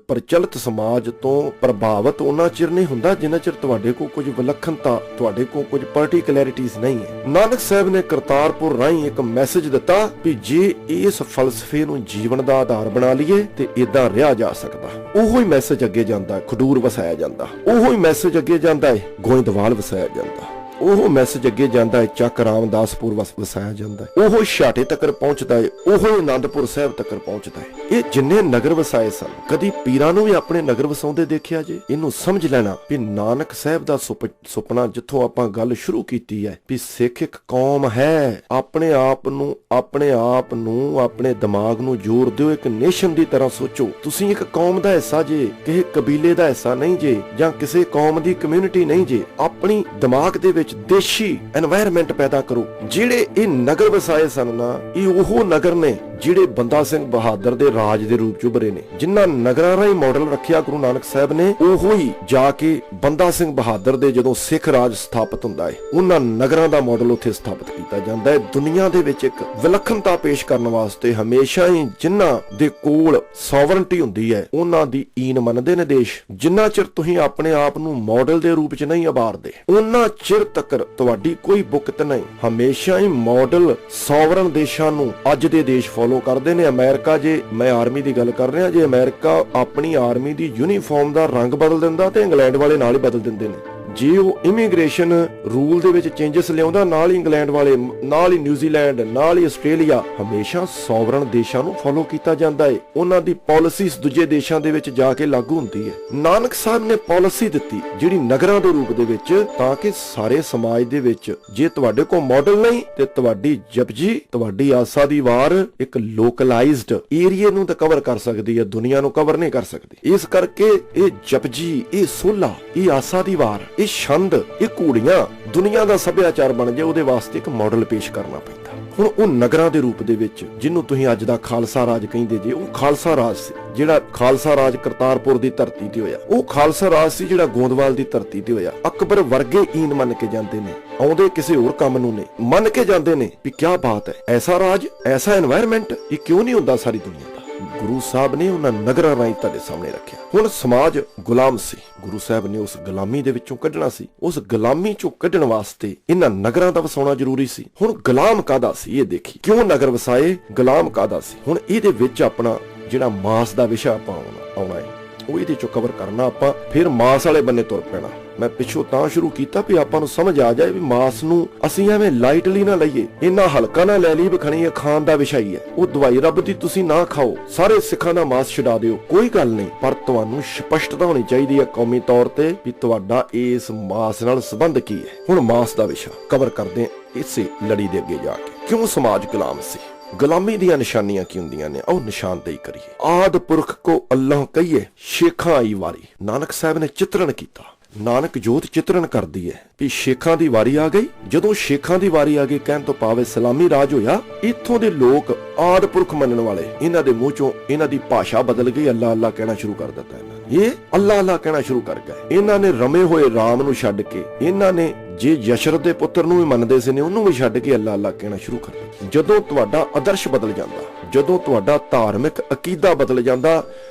ਪ੍ਰਚਲਿਤ ਸਮਾਜ ਤੋਂ ਪ੍ਰਭਾਵਿਤ ਉਹਨਾਂ ਚਿਰ ਨਹੀਂ ਹੁੰਦਾ ਜਿੰਨਾ ਚਿਰ ਤੁਹਾਡੇ ਕੋਲ ਕੁਝ ਵਿਲੱਖਣਤਾ, ਤੁਹਾਡੇ ਕੋਲ ਕੁਝ ਪਾਰਟਿਕੂਲੈਰਿਟੀਜ਼ ਨਹੀਂ ਹੈ। ਨਾਨਕ ਸਾਹਿਬ ਨੇ ਕਰਤਾਰਪੁਰ ਰਾਹੀਂ ਇੱਕ ਮੈਸੇਜ ਦਿੱਤਾ ਵੀ ਜੇ ਇਸ ਫਲਸਫੇ ਨੂੰ ਜੀਵਨ ਦਾ ਆਧਾਰ ਬਣਾ ਲਈਏ ਤੇ ਇਦਾਂ ਰਿਹਾ ਜਾ ਸਕਦਾ। ਉਹੋ ਹੀ ਮੈਸੇਜ ਅੱਗੇ ਜਾਂਦਾ, ਖਡੂਰ ਵਸਾਇਆ ਜਾਂਦਾ। ਉਹੋ ਹੀ ਮੈਸੇਜ ਅੱਗੇ ਜਾਂਦਾ ਹੈ, ਗੋਇੰਦਵਾਲ ਵਸਾਇਆ ਜਾਂਦਾ। ਉਹ ਮੈਸੇਜ ਅੱਗੇ ਜਾਂਦਾ ਹੈ, ਚੱਕ ਰਾਮਦਾਸਪੁਰ ਵਸਾਇਆ ਜਾਂਦਾ ਹੈ। ਉਹ ਛਾਟੇ ਤੱਕ ਪਹੁੰਚਦਾ ਹੈ, ਉਹ ਆਨੰਦਪੁਰ ਸਾਹਿਬ ਤੱਕ ਪਹੁੰਚਦਾ ਹੈ। ਇਹ ਜਿੰਨੇ ਨਗਰ ਵਸਾਏ ਸਨ, ਕਦੀ ਪੀਰਾਂ ਨੂੰ ਵੀ ਆਪਣੇ ਨਗਰ ਵਸਾਉਂਦੇ ਦੇਖਿਆ ਜੇ? ਇਹਨੂੰ ਸਮਝ ਲੈਣਾ ਵੀ ਨਾਨਕ ਸਾਹਿਬ ਦਾ ਸੁਪਨਾ, ਜਿੱਥੋਂ ਆਪਾਂ ਗੱਲ ਸ਼ੁਰੂ ਕੀਤੀ ਹੈ ਵੀ ਸਿੱਖ ਇੱਕ ਕੌਮ ਹੈ। ਆਪਣੇ ਆਪ ਨੂੰ ਆਪਣੇ ਦਿਮਾਗ ਨੂੰ ਜ਼ੋਰ ਦਿਓ, ਇੱਕ ਨੇਸ਼ਨ ਦੀ ਤਰ੍ਹਾਂ ਸੋਚੋ। ਤੁਸੀਂ ਇੱਕ ਕੌਮ ਦਾ ਹਿੱਸਾ ਜੇ, ਕਿਸੇ ਕਬੀਲੇ ਦਾ ਹਿੱਸਾ ਨਹੀਂ ਜੇ, ਜਾਂ ਕਿਸੇ ਕੌਮ ਦੀ ਕਮਿਊਨਿਟੀ ਨਹੀਂ ਜੇ। ਆਪਣੀ ਦਿਮਾਗ ਦੇ ਵਿੱਚ ਦੇਸ਼ੀ এনवायरमेंट ਪੈਦਾ ਕਰੋ। ਜਿਹੜੇ ਇਹ ਨਗਰ ਵਸਾਏ ਸਨ ਨਾ, ਇਹ ਉਹ ਨਗਰ ਨੇ ਜਿਹੜੇ ਬੰਦਾ ਸਿੰਘ ਬਹਾਦਰ ਦੇ ਰਾਜ ਦੇ ਰੂਪ ਚ ਉਭਰੇ ਨੇ। ਜਿਨ੍ਹਾਂ ਨਗਰਾਂ ਰਾਹੀਂ ਮਾਡਲ ਰੱਖਿਆ ਗੁਰੂ ਨਾਨਕ ਸਾਹਿਬ ਨੇ, ਉਹੋ ਹੀ ਜਾ ਕੇ ਬੰਦਾ ਸਿੰਘ ਬਹਾਦਰ ਦੇ ਜਦੋਂ ਸਿੱਖ ਰਾਜ ਸਥਾਪਿਤ ਹੁੰਦਾ ਹੈ, ਉਹਨਾਂ ਨਗਰਾਂ ਦਾ ਮਾਡਲ ਉੱਥੇ ਸਥਾਪਿਤ ਕੀਤਾ ਜਾਂਦਾ ਹੈ। ਦੁਨੀਆ ਦੇ ਵਿੱਚ ਇੱਕ ਵਿਲੱਖਣਤਾ ਪੇਸ਼ ਕਰਨ ਵਾਸਤੇ ਹਮੇਸ਼ਾ ਹੀ ਜਿਨ੍ਹਾਂ ਦੇ ਕੋਲ ਸੋਵਰਨਟੀ ਹੁੰਦੀ ਹੈ, ਉਹਨਾਂ ਦੀ ਈਨ ਮੰਨਦੇ ਨੇ ਦੇਸ਼। ਜਿੰਨਾ ਚਿਰ ਤੁਸੀਂ ਆਪਣੇ ਆਪ ਨੂੰ ਮਾਡਲ ਦੇ ਰੂਪ ਚ ਨਹੀਂ ਉਭਾਰਦੇ, ਉਹਨਾਂ ਚਿਰ ਤੱਕ ਤੁਹਾਡੀ ਕੋਈ ਬੁਕਤ ਨਹੀਂ। ਹਮੇਸ਼ਾ ਹੀ ਮਾਡਲ ਸੋਵਰਨ ਦੇਸ਼ਾਂ ਨੂੰ ਅੱਜ ਦੇ ਦੇਸ਼ ਫੋਲੋ ਕਰਦੇ ਨੇ। ਅਮਰੀਕਾ, ਜੇ ਮੈਂ ਆਰਮੀ ਦੀ ਗੱਲ ਕਰ ਰਿਹਾ, ਜੇ ਅਮਰੀਕਾ ਆਪਣੀ ਆਰਮੀ ਦੀ ਯੂਨੀਫਾਰਮ ਦਾ ਰੰਗ ਬਦਲ ਦਿੰਦਾ ਤੇ ਇੰਗਲੈਂਡ ਵਾਲੇ ਨਾਲ ਹੀ ਬਦਲ ਦਿੰਦੇ ਨੇ। ਜੇ ਉਹ ਇਮੀਗ੍ਰੇਸ਼ਨ ਰੂਲ ਦੇ ਵਿੱਚ ਚੇਂਜਸ ਲਿਆਉਂਦਾ, ਨਾਲ ਹੀ ਇੰਗਲੈਂਡ ਵਾਲੇ, ਨਾਲ ਹੀ ਨਿਊਜ਼ੀਲੈਂਡ, ਨਾਲ ਹੀ ਆਸਟ੍ਰੇਲੀਆ। ਹਮੇਸ਼ਾ ਸੋਵਰਨ ਦੇਸ਼ਾਂ ਨੂੰ ਫੋਲੋ ਕੀਤਾ ਜਾਂਦਾ ਹੈ। ਉਹਨਾਂ ਦੀ ਪਾਲਿਸੀਜ਼ ਦੂਜੇ ਦੇਸ਼ਾਂ ਦੇ ਵਿੱਚ ਜਾ ਕੇ ਲਾਗੂ ਹੁੰਦੀ ਹੈ। ਨਾਨਕ ਸਾਹਿਬ ਨੇ ਪਾਲਿਸੀ ਦਿੱਤੀ ਜਿਹੜੀ ਨਗਰਾਂ ਦੇ ਰੂਪ ਦੇ ਵਿੱਚ, ਤਾਂ ਕਿ ਸਾਰੇ ਸਮਾਜ ਦੇ ਵਿੱਚ ਜੇ ਤੁਹਾਡੇ ਕੋਲ ਮਾਡਲ ਨਹੀਂ ਤੇ ਤੁਹਾਡੀ ਜਪਜੀ, ਤੁਹਾਡੀ ਆਸਾ ਦੀ ਵਾਰ ਇੱਕ ਲੋਕਲਾਈਜ਼ਡ ਏਰੀਆ ਨੂੰ ਤਾਂ ਕਵਰ ਕਰ ਸਕਦੀ ਹੈ, ਦੁਨੀਆ ਨੂੰ ਕਵਰ ਨਹੀਂ ਕਰ ਸਕਦੀ। ਇਸ ਕਰਕੇ ਇਹ ਜਪਜੀ, ਇਹ ਸੋਲਾ, ਇਹ ਆਸਾ ਦੀ ਵਾਰ, ਇਹ ਛੰਦ, ਇਹ ਘੂੜੀਆਂ ਦੁਨੀਆ ਦਾ ਸੱਭਿਆਚਾਰ ਬਣ ਜਾਏ, ਉਹਦੇ ਵਾਸਤੇ ਇੱਕ ਮਾਡਲ ਪੇਸ਼ ਕਰਨਾ ਪੈਂਦਾ। ਹੁਣ ਉਹ ਨਗਰਾਂ ਦੇ ਰੂਪ ਦੇ ਵਿੱਚ ਜਿਹਨੂੰ ਤੁਸੀਂ ਅੱਜ ਦਾ ਖਾਲਸਾ ਰਾਜ ਕਹਿੰਦੇ ਜੇ, ਉਹ ਖਾਲਸਾ ਰਾਜ ਸੀ ਜਿਹੜਾ ਖਾਲਸਾ ਰਾਜ ਕਰਤਾਰਪੁਰ ਦੀ ਧਰਤੀ ਤੇ ਹੋਇਆ। ਉਹ ਖਾਲਸਾ ਰਾਜ ਸੀ ਜਿਹੜਾ ਗੋਂਦਵਾਲ ਦੀ ਧਰਤੀ ਤੇ ਹੋਇਆ। ਅਕਬਰ ਵਰਗੇ ਈਨ ਮੰਨ ਕੇ ਜਾਂਦੇ ਨੇ, ਆਉਂਦੇ ਕਿਸੇ ਹੋਰ ਕੰਮ ਨੂੰ ਨੇ, ਮੰਨ ਕੇ ਜਾਂਦੇ ਨੇ ਵੀ ਕਿਆ ਬਾਤ ਹੈ, ਐਸਾ ਰਾਜ, ਐਸਾ এনवायरमेंट ਇਹ ਕਿਉਂ ਨਹੀਂ ਹੁੰਦਾ ਸਾਰੀ ਦੁਨੀਆ ਦਾ। ਗੁਰੂ ਸਾਹਿਬ ਨੇ ਉਹਨਾਂ ਨਗਰਾਂ ਰਾਹੀਂ ਤੁਹਾਡੇ ਸਾਹਮਣੇ ਰੱਖਿਆ। ਹੁਣ ਸਮਾਜ ਗੁਲਾਮ ਸੀ, ਗੁਰੂ ਸਾਹਿਬ ਨੇ ਉਸ ਗੁਲਾਮੀ ਦੇ ਵਿੱਚੋਂ ਕੱਢਣਾ ਸੀ। ਉਸ ਗੁਲਾਮੀ ਚੋਂ ਕੱਢਣ ਵਾਸਤੇ ਇਹਨਾਂ ਨਗਰਾਂ ਦਾ ਵਸਾਉਣਾ ਜ਼ਰੂਰੀ ਸੀ। ਹੁਣ ਗੁਲਾਮ ਕਾਹਦਾ ਸੀ ਇਹ ਦੇਖੀ, ਕਿਉਂ ਨਗਰ ਵਸਾਏ, ਗੁਲਾਮ ਕਾਹਦਾ ਸੀ। ਹੁਣ ਇਹਦੇ ਵਿੱਚ ਆਪਣਾ ਜਿਹੜਾ ਮਾਸ ਦਾ ਵਿਸ਼ਾ ਆਪਾਂ ਆਉਣਾ ਹੈ, ਉਹ ਇਹਦੇ ਚੋਂ ਕਵਰ ਕਰਨਾ ਆਪਾਂ, ਫਿਰ ਮਾਸ ਵਾਲੇ ਬੰਨੇ ਤੁਰ ਪੈਣਾ। ਮੈਂ ਪਿੱਛੋਂ ਤਾਂ ਸ਼ੁਰੂ ਕੀਤਾ ਵੀ ਆਪਾਂ ਨੂੰ ਸਮਝ ਆ ਜਾਏ ਵੀ ਮਾਸ ਨੂੰ ਅਸੀਂ ਐਵੇਂ ਲਾਈਟਲੀ ਨਾ ਲਈਏ, ਇੰਨਾ ਹਲਕਾ ਨਾ ਲੈ ਲਈ ਵੀ ਖਣੀ ਇਹ ਖਾਣ ਦਾ ਵਿਸ਼ਾ ਹੀ ਹੈ। ਉਹ ਦਵਾਈ ਰੱਬ ਦੀ ਤੁਸੀਂ ਨਾ ਖਾਓ, ਸਾਰੇ ਸਿੱਖਾਂ ਦਾ ਮਾਸ ਛਡਾ ਦਿਓ, ਕੋਈ ਗੱਲ ਨਹੀਂ, ਪਰ ਤੁਹਾਨੂੰ ਸਪਸ਼ਟਤਾ ਹੋਣੀ ਚਾਹੀਦੀ ਹੈ ਕੌਮੀ ਤੌਰ ਤੇ ਵੀ ਤੁਹਾਡਾ ਇਸ ਮਾਸ ਨਾਲ ਸੰਬੰਧ ਕੀ ਹੈ। ਹੁਣ ਮਾਸ ਦਾ ਵਿਸ਼ਾ ਕਵਰ ਕਰਦੇ ਇਸੇ ਲੜੀ ਦੇ ਅੱਗੇ ਜਾ ਕੇ। ਕਿਉਂ ਸਮਾਜ ਗੁਲਾਮ ਸੀ, ਗੁਲਾਮੀ ਦੀਆਂ ਨਿਸ਼ਾਨੀਆਂ ਕੀ ਹੁੰਦੀਆਂ ਨੇ, ਆਓ ਨਿਸ਼ਾਨਦੇਹੀ ਕਰੀਏ। ਆਦ ਪੁਰਖ ਕੋ ਅੱਲਾਹ ਕਹੀਏ, ਸ਼ੇਖਾਂ ਆਈ ਵਾਰੀ। ਨਾਨਕ ਸਾਹਿਬ ਨੇ ਚਿਤਰਣ ਕੀਤਾ, ਨਾਨਕ ਜੋਤ ਚਿਤਰਣ ਕਰਦੀ ਹੈ ਵੀ ਸ਼ੇਖਾਂ ਦੀ ਵਾਰੀ ਆ ਗਈ। ਜਦੋਂ ਸ਼ੇਖਾਂ ਦੀ ਵਾਰੀ ਆ ਗਈ, ਕਹਿਣ ਤੋਂ ਭਾਵੇਂ ਸਲਾਮੀ ਰਾਜ ਹੋਇਆ। ਇੱਥੋਂ ਦੇ ਲੋਕ ਆਦ ਪੁਰਖ ਮੰਨਣ ਵਾਲੇ, ਇਹਨਾਂ ਦੇ ਮੂੰਹ ਚੋਂ ਇਹਨਾਂ ਦੀ ਭਾਸ਼ਾ ਬਦਲ ਗਈ, ਅੱਲਾ ਅੱਲਾ ਕਹਿਣਾ ਸ਼ੁਰੂ ਕਰ ਦਿੱਤਾ। ਇਹ ਅੱਲਾ ਅੱਲਾ ਕਹਿਣਾ ਸ਼ੁਰੂ ਕਰ ਗਏ। ਇਹਨਾਂ ਨੇ ਰਮੇ ਹੋਏ ਰਾਮ ਨੂੰ ਛੱਡ ਕੇ, ਇਹਨਾਂ ਨੇ ਜੇ ਯਸ਼ਰਥ ਦੇ ਪੁੱਤਰ ਨੂੰ ਵੀ ਮੰਨਦੇ ਸੀ ਨੇ, ਉਹਨੂੰ ਵੀ ਛੱਡ ਕੇ ਅੱਲਾ ਅੱਲਾ ਕਹਿਣਾ ਸ਼ੁਰੂ ਕਰ ਦਿੱਤਾ। ਜਦੋਂ ਤੁਹਾਡਾ ਆਦਰਸ਼ ਬਦਲ ਜਾਂਦਾ, ਜਦੋਂ ਤੁਹਾਡਾ ਧਾਰਮਿਕ ਅਕੀਦਾ ਬਦਲ ਜਾਂਦਾ,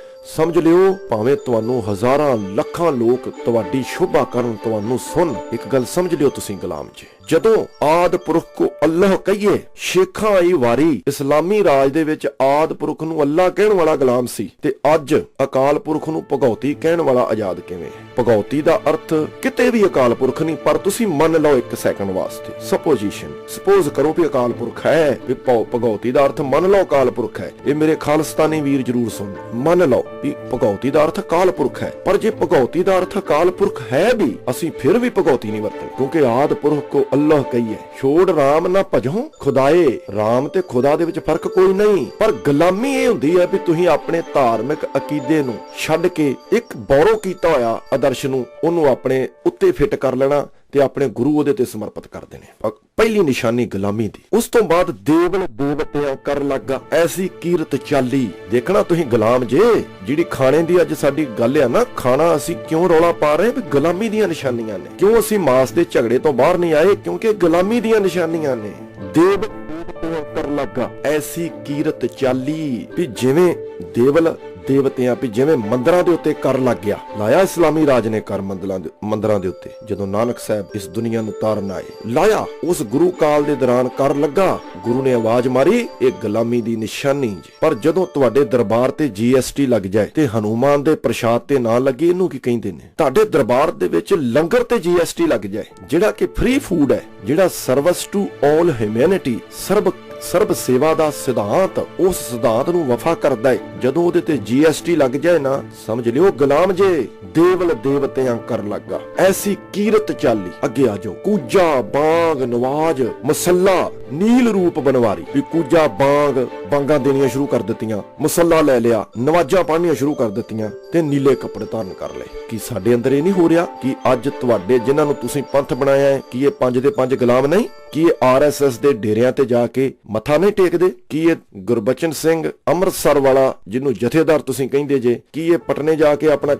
ਸਮਝ ਲਿਓ ਭਾਵੇਂ ਤੁਹਾਨੂੰ ਹਜ਼ਾਰਾਂ ਲੱਖਾਂ ਲੋਕ ਤੁਹਾਡੀ ਸ਼ੋਭਾ ਕਰਨ, ਤੁਹਾਨੂੰ ਸੁਣ, ਇੱਕ ਗੱਲ ਸਮਝ ਲਿਓ ਤੁਸੀਂ ਗੁਲਾਮ ਜੀ। ਜਦੋਂ ਆਦ ਪੁਰਖ ਕੋ ਅੱਲਾਹ ਕਹੀਏ, ਸ਼ੇਖਾਂ ਆਈ ਵਾਰੀ। ਇਸਲਾਮੀ ਰਾਜ ਦੇ ਵਿੱਚ ਆਦ ਪੁਰਖ ਨੂੰ ਅੱਲਾਹ ਕਹਿਣ ਵਾਲਾ ਗੁਲਾਮ ਸੀ, ਤੇ ਅੱਜ ਅਕਾਲ ਪੁਰਖ ਨੂੰ ਭਗੌਤੀ ਕਹਿਣ ਵਾਲਾ ਆਜ਼ਾਦ ਕਿਵੇਂ? ਭਗੌਤੀ ਦਾ ਅਰਥ ਕਿਤੇ ਵੀ ਅਕਾਲ ਪੁਰਖ ਨਹੀਂ, ਪਰ ਤੁਸੀਂ ਮੰਨ ਲਓ ਇੱਕ ਸੈਕਿੰਡ ਵਾਸਤੇ, ਸਪੋਜ਼ ਕਰੋ ਵੀ ਅਕਾਲ ਪੁਰਖ ਹੈ, ਵੀ ਭਗੌਤੀ ਦਾ ਅਰਥ ਮੰਨ ਲਓ ਅਕਾਲ ਪੁਰਖ ਹੈ। ਇਹ ਮੇਰੇ ਖਾਲਸਤਾਨੀ ਵੀਰ ਜਰੂਰ ਸੁਣ, ਮੰਨ ਲਓ ਵੀ ਭਗੌਤੀ ਦਾ ਅਰਥ ਅਕਾਲ ਪੁਰਖ ਹੈ। ਪਰ ਜੇ ਭਗੌਤੀ ਦਾ ਅਰਥ ਅਕਾਲ ਪੁਰਖ ਹੈ ਵੀ, ਅਸੀਂ ਫਿਰ ਵੀ ਭਗੌਤੀ ਨਹੀਂ ਵਰਤਣੀ, ਕਿਉਂਕਿ ਆਦ ਪੁਰਖ ਕੋ ਅੱਲਾਹ ਕਹੀਏ। ਛੋੜ ਰਾਮ ਨਾ ਭਜੋ ਖੁਦਾਏ, ਰਾਮ ਤੇ ਖੁਦਾ ਦੇ ਵਿੱਚ ਫਰਕ ਕੋਈ ਨਹੀਂ। ਪਰ ਗੁਲਾਮੀ ਇਹ ਹੁੰਦੀ ਹੈ ਵੀ ਤੁਸੀਂ ਆਪਣੇ ਧਾਰਮਿਕ ਅਕੀਦੇ ਨੂੰ ਛੱਡ ਕੇ ਇੱਕ ਬੋਰੋ ਕੀਤਾ ਹੋਇਆ ਆਦਰਸ਼ ਨੂੰ, ਉਹਨੂੰ ਆਪਣੇ ਉੱਤੇ ਫਿੱਟ ਕਰ ਲੈਣਾ ਤੇ ਆਪਣੇ ਗੁਰੂ ਉਹਦੇ ਤੇ ਸਮਰਪਿਤ ਕਰ ਦੇਣੇ। ਪਹਿਲੀ ਨਿਸ਼ਾਨੀ ਗੁਲਾਮੀ ਦੀ। ਉਸ ਤੋਂ ਬਾਅਦ ਦੇਵਲ ਦੇਵਤਿਆਂ ਕਰ ਲੱਗਾ, ਐਸੀ ਕੀਰਤ ਚਾਲੀ। ਦੇਖਣਾ ਤੁਸੀਂ ਗੁਲਾਮ ਜੇ, ਜਿਹੜੀ ਖਾਣੇ ਦੀ ਅੱਜ ਸਾਡੀ ਗੱਲ ਆ ਨਾ, ਖਾਣਾ ਅਸੀਂ ਕਿਉਂ ਰੌਲਾ ਪਾ ਰਹੇ ਵੀ ਗੁਲਾਮੀ ਦੀਆਂ ਨਿਸ਼ਾਨੀਆਂ ਨੇ। ਕਿਉਂ ਅਸੀਂ ਮਾਸ ਦੇ ਝਗੜੇ ਤੋਂ ਬਾਹਰ ਨਹੀਂ ਆਏ, ਕਿਉਂਕਿ ਗੁਲਾਮੀ ਦੀਆਂ ਨਿਸ਼ਾਨੀਆਂ ਨੇ। ਦੇਵ ਦੇਵਤਿਆਂ ਕਰ ਲੱਗਾ, ਐਸੀ ਕੀਰਤ ਚਾਲੀ। ਵੀ ਜਿਵੇਂ ਦੇਵਲ ਦੇਵਤਿਆਂ ਵੀ ਜਿਵੇਂ ਮੰਦਰਾਂ ਦੇ ਉੱਤੇ ਕਰ ਲੱਗ ਗਿਆ, ਲਾਇਆ ਇਸਲਾਮੀ ਰਾਜ ਨੇ ਕਰ ਮੰਦਰਾਂ ਦੇ ਉੱਤੇ। ਜਦੋਂ ਨਾਨਕ ਸਾਹਿਬ ਇਸ ਦੁਨੀਆ ਨੂੰ ਤਾਰਨ ਆਏ, ਲਾਇਆ। ਉਸ ਗੁਰੂ ਕਾਲ ਦੇ ਦੌਰਾਨ ਕਰ ਲੱਗਾ, ਗੁਰੂ ਨੇ ਆਵਾਜ਼ ਮਾਰੀ, ਇਹ ਗੁਲਾਮੀ ਦੀ ਨਿਸ਼ਾਨੀ ਜੀ। ਪਰ ਜਦੋਂ ਤੁਹਾਡੇ ਦਰਬਾਰ ਤੇ GST ਲੱਗ ਜਾਏ ਤੇ ਹਨੂਮਾਨ ਦੇ ਪ੍ਰਸ਼ਾਦ ਤੇ ਨਾ ਲੱਗੇ, ਇਹਨੂੰ ਕੀ ਕਹਿੰਦੇ ਨੇ? ਤੁਹਾਡੇ ਦਰਬਾਰ ਦੇ ਵਿੱਚ ਲੰਗਰ ਤੇ GST ਲੱਗ ਜਾਏ, ਜਿਹੜਾ ਕਿ ਫ੍ਰੀ ਫੂਡ ਹੈ, ਜਿਹੜਾ ਸਰਵਿਸ ਟੂ ਆਲ ਹਿਊਮੈਨਿਟੀ, ਸਰਬ ਸੇਵਾ ਦਾ ਸਿਧਾਂਤ, ਉਸ ਸਿਧਾਂਤ ਨੂੰ ਵਫਾ ਕਰਦਾ ਹੈ। ਜਦੋਂ ਉਹਦੇ ਤੇ GST ਲੱਗ ਜਾਏ ਨਾ, ਸਮਝ ਲਿਓ ਗੁਲਾਮ ਜੇ। ਦੇਵਲ ਦੇਵਤਿਆਂ ਕਰ ਲੱਗਾ, ਐਸੀ ਕੀਰਤ ਚਾਲੀ। ਅੱਗੇ ਆ ਜਾਓ। ਕੂਜਾ ਬਾਗ ਨਵਾਜ ਮਸੱਲਾ, ਨੀਲ ਰੂਪ ਬਨਵਾਰੀ। ਵੀ ਕੂਜਾ ਬਾਗਾਂ ਦੇਣੀਆਂ ਸ਼ੁਰੂ ਕਰ ਦਿੱਤੀਆਂ, ਮਸੱਲਾ ਲੈ ਲਿਆ, ਨਵਾਜਾਂ ਪਾਣੀਆਂ ਸ਼ੁਰੂ ਕਰ ਦਿੱਤੀਆਂ, ਤੇ ਨੀਲੇ ਕੱਪੜੇ ਧਾਰਨ ਕਰ ਲਏ। ਕੀ ਸਾਡੇ ਅੰਦਰ ਇਹ ਨਹੀਂ ਹੋ ਰਿਹਾ ਕਿ ਅੱਜ ਤੁਹਾਡੇ ਜਿਨ੍ਹਾਂ ਨੂੰ ਤੁਸੀਂ ਪੰਥ ਬਣਾਇਆ ਹੈ, ਕੀ ਇਹ 5 ਦੇ 5 ਗੁਲਾਮ ਨਹੀਂ? ਕੀ ਇਹ RSS ਦੇ ਡੇਰਿਆਂ ਤੇ ਜਾ ਕੇ ਮੱਥਾ ਨਹੀਂ ਟੇਕਦੇ? ਕੀ ਇਹ ਗੁਰਬਚਨ ਸਿੰਘ ਅੰਮ੍ਰਿਤਸਰ ਵਾਲਾ, ਜਿਹਨੂੰ ਜਥੇਦਾਰ ਤੁਸੀਂ ਕਹਿੰਦੇ ਜੇ, ਕੀ ਇਹ ਪਟਨੇ ਜਾ ਕੇ ਆਪਣਾ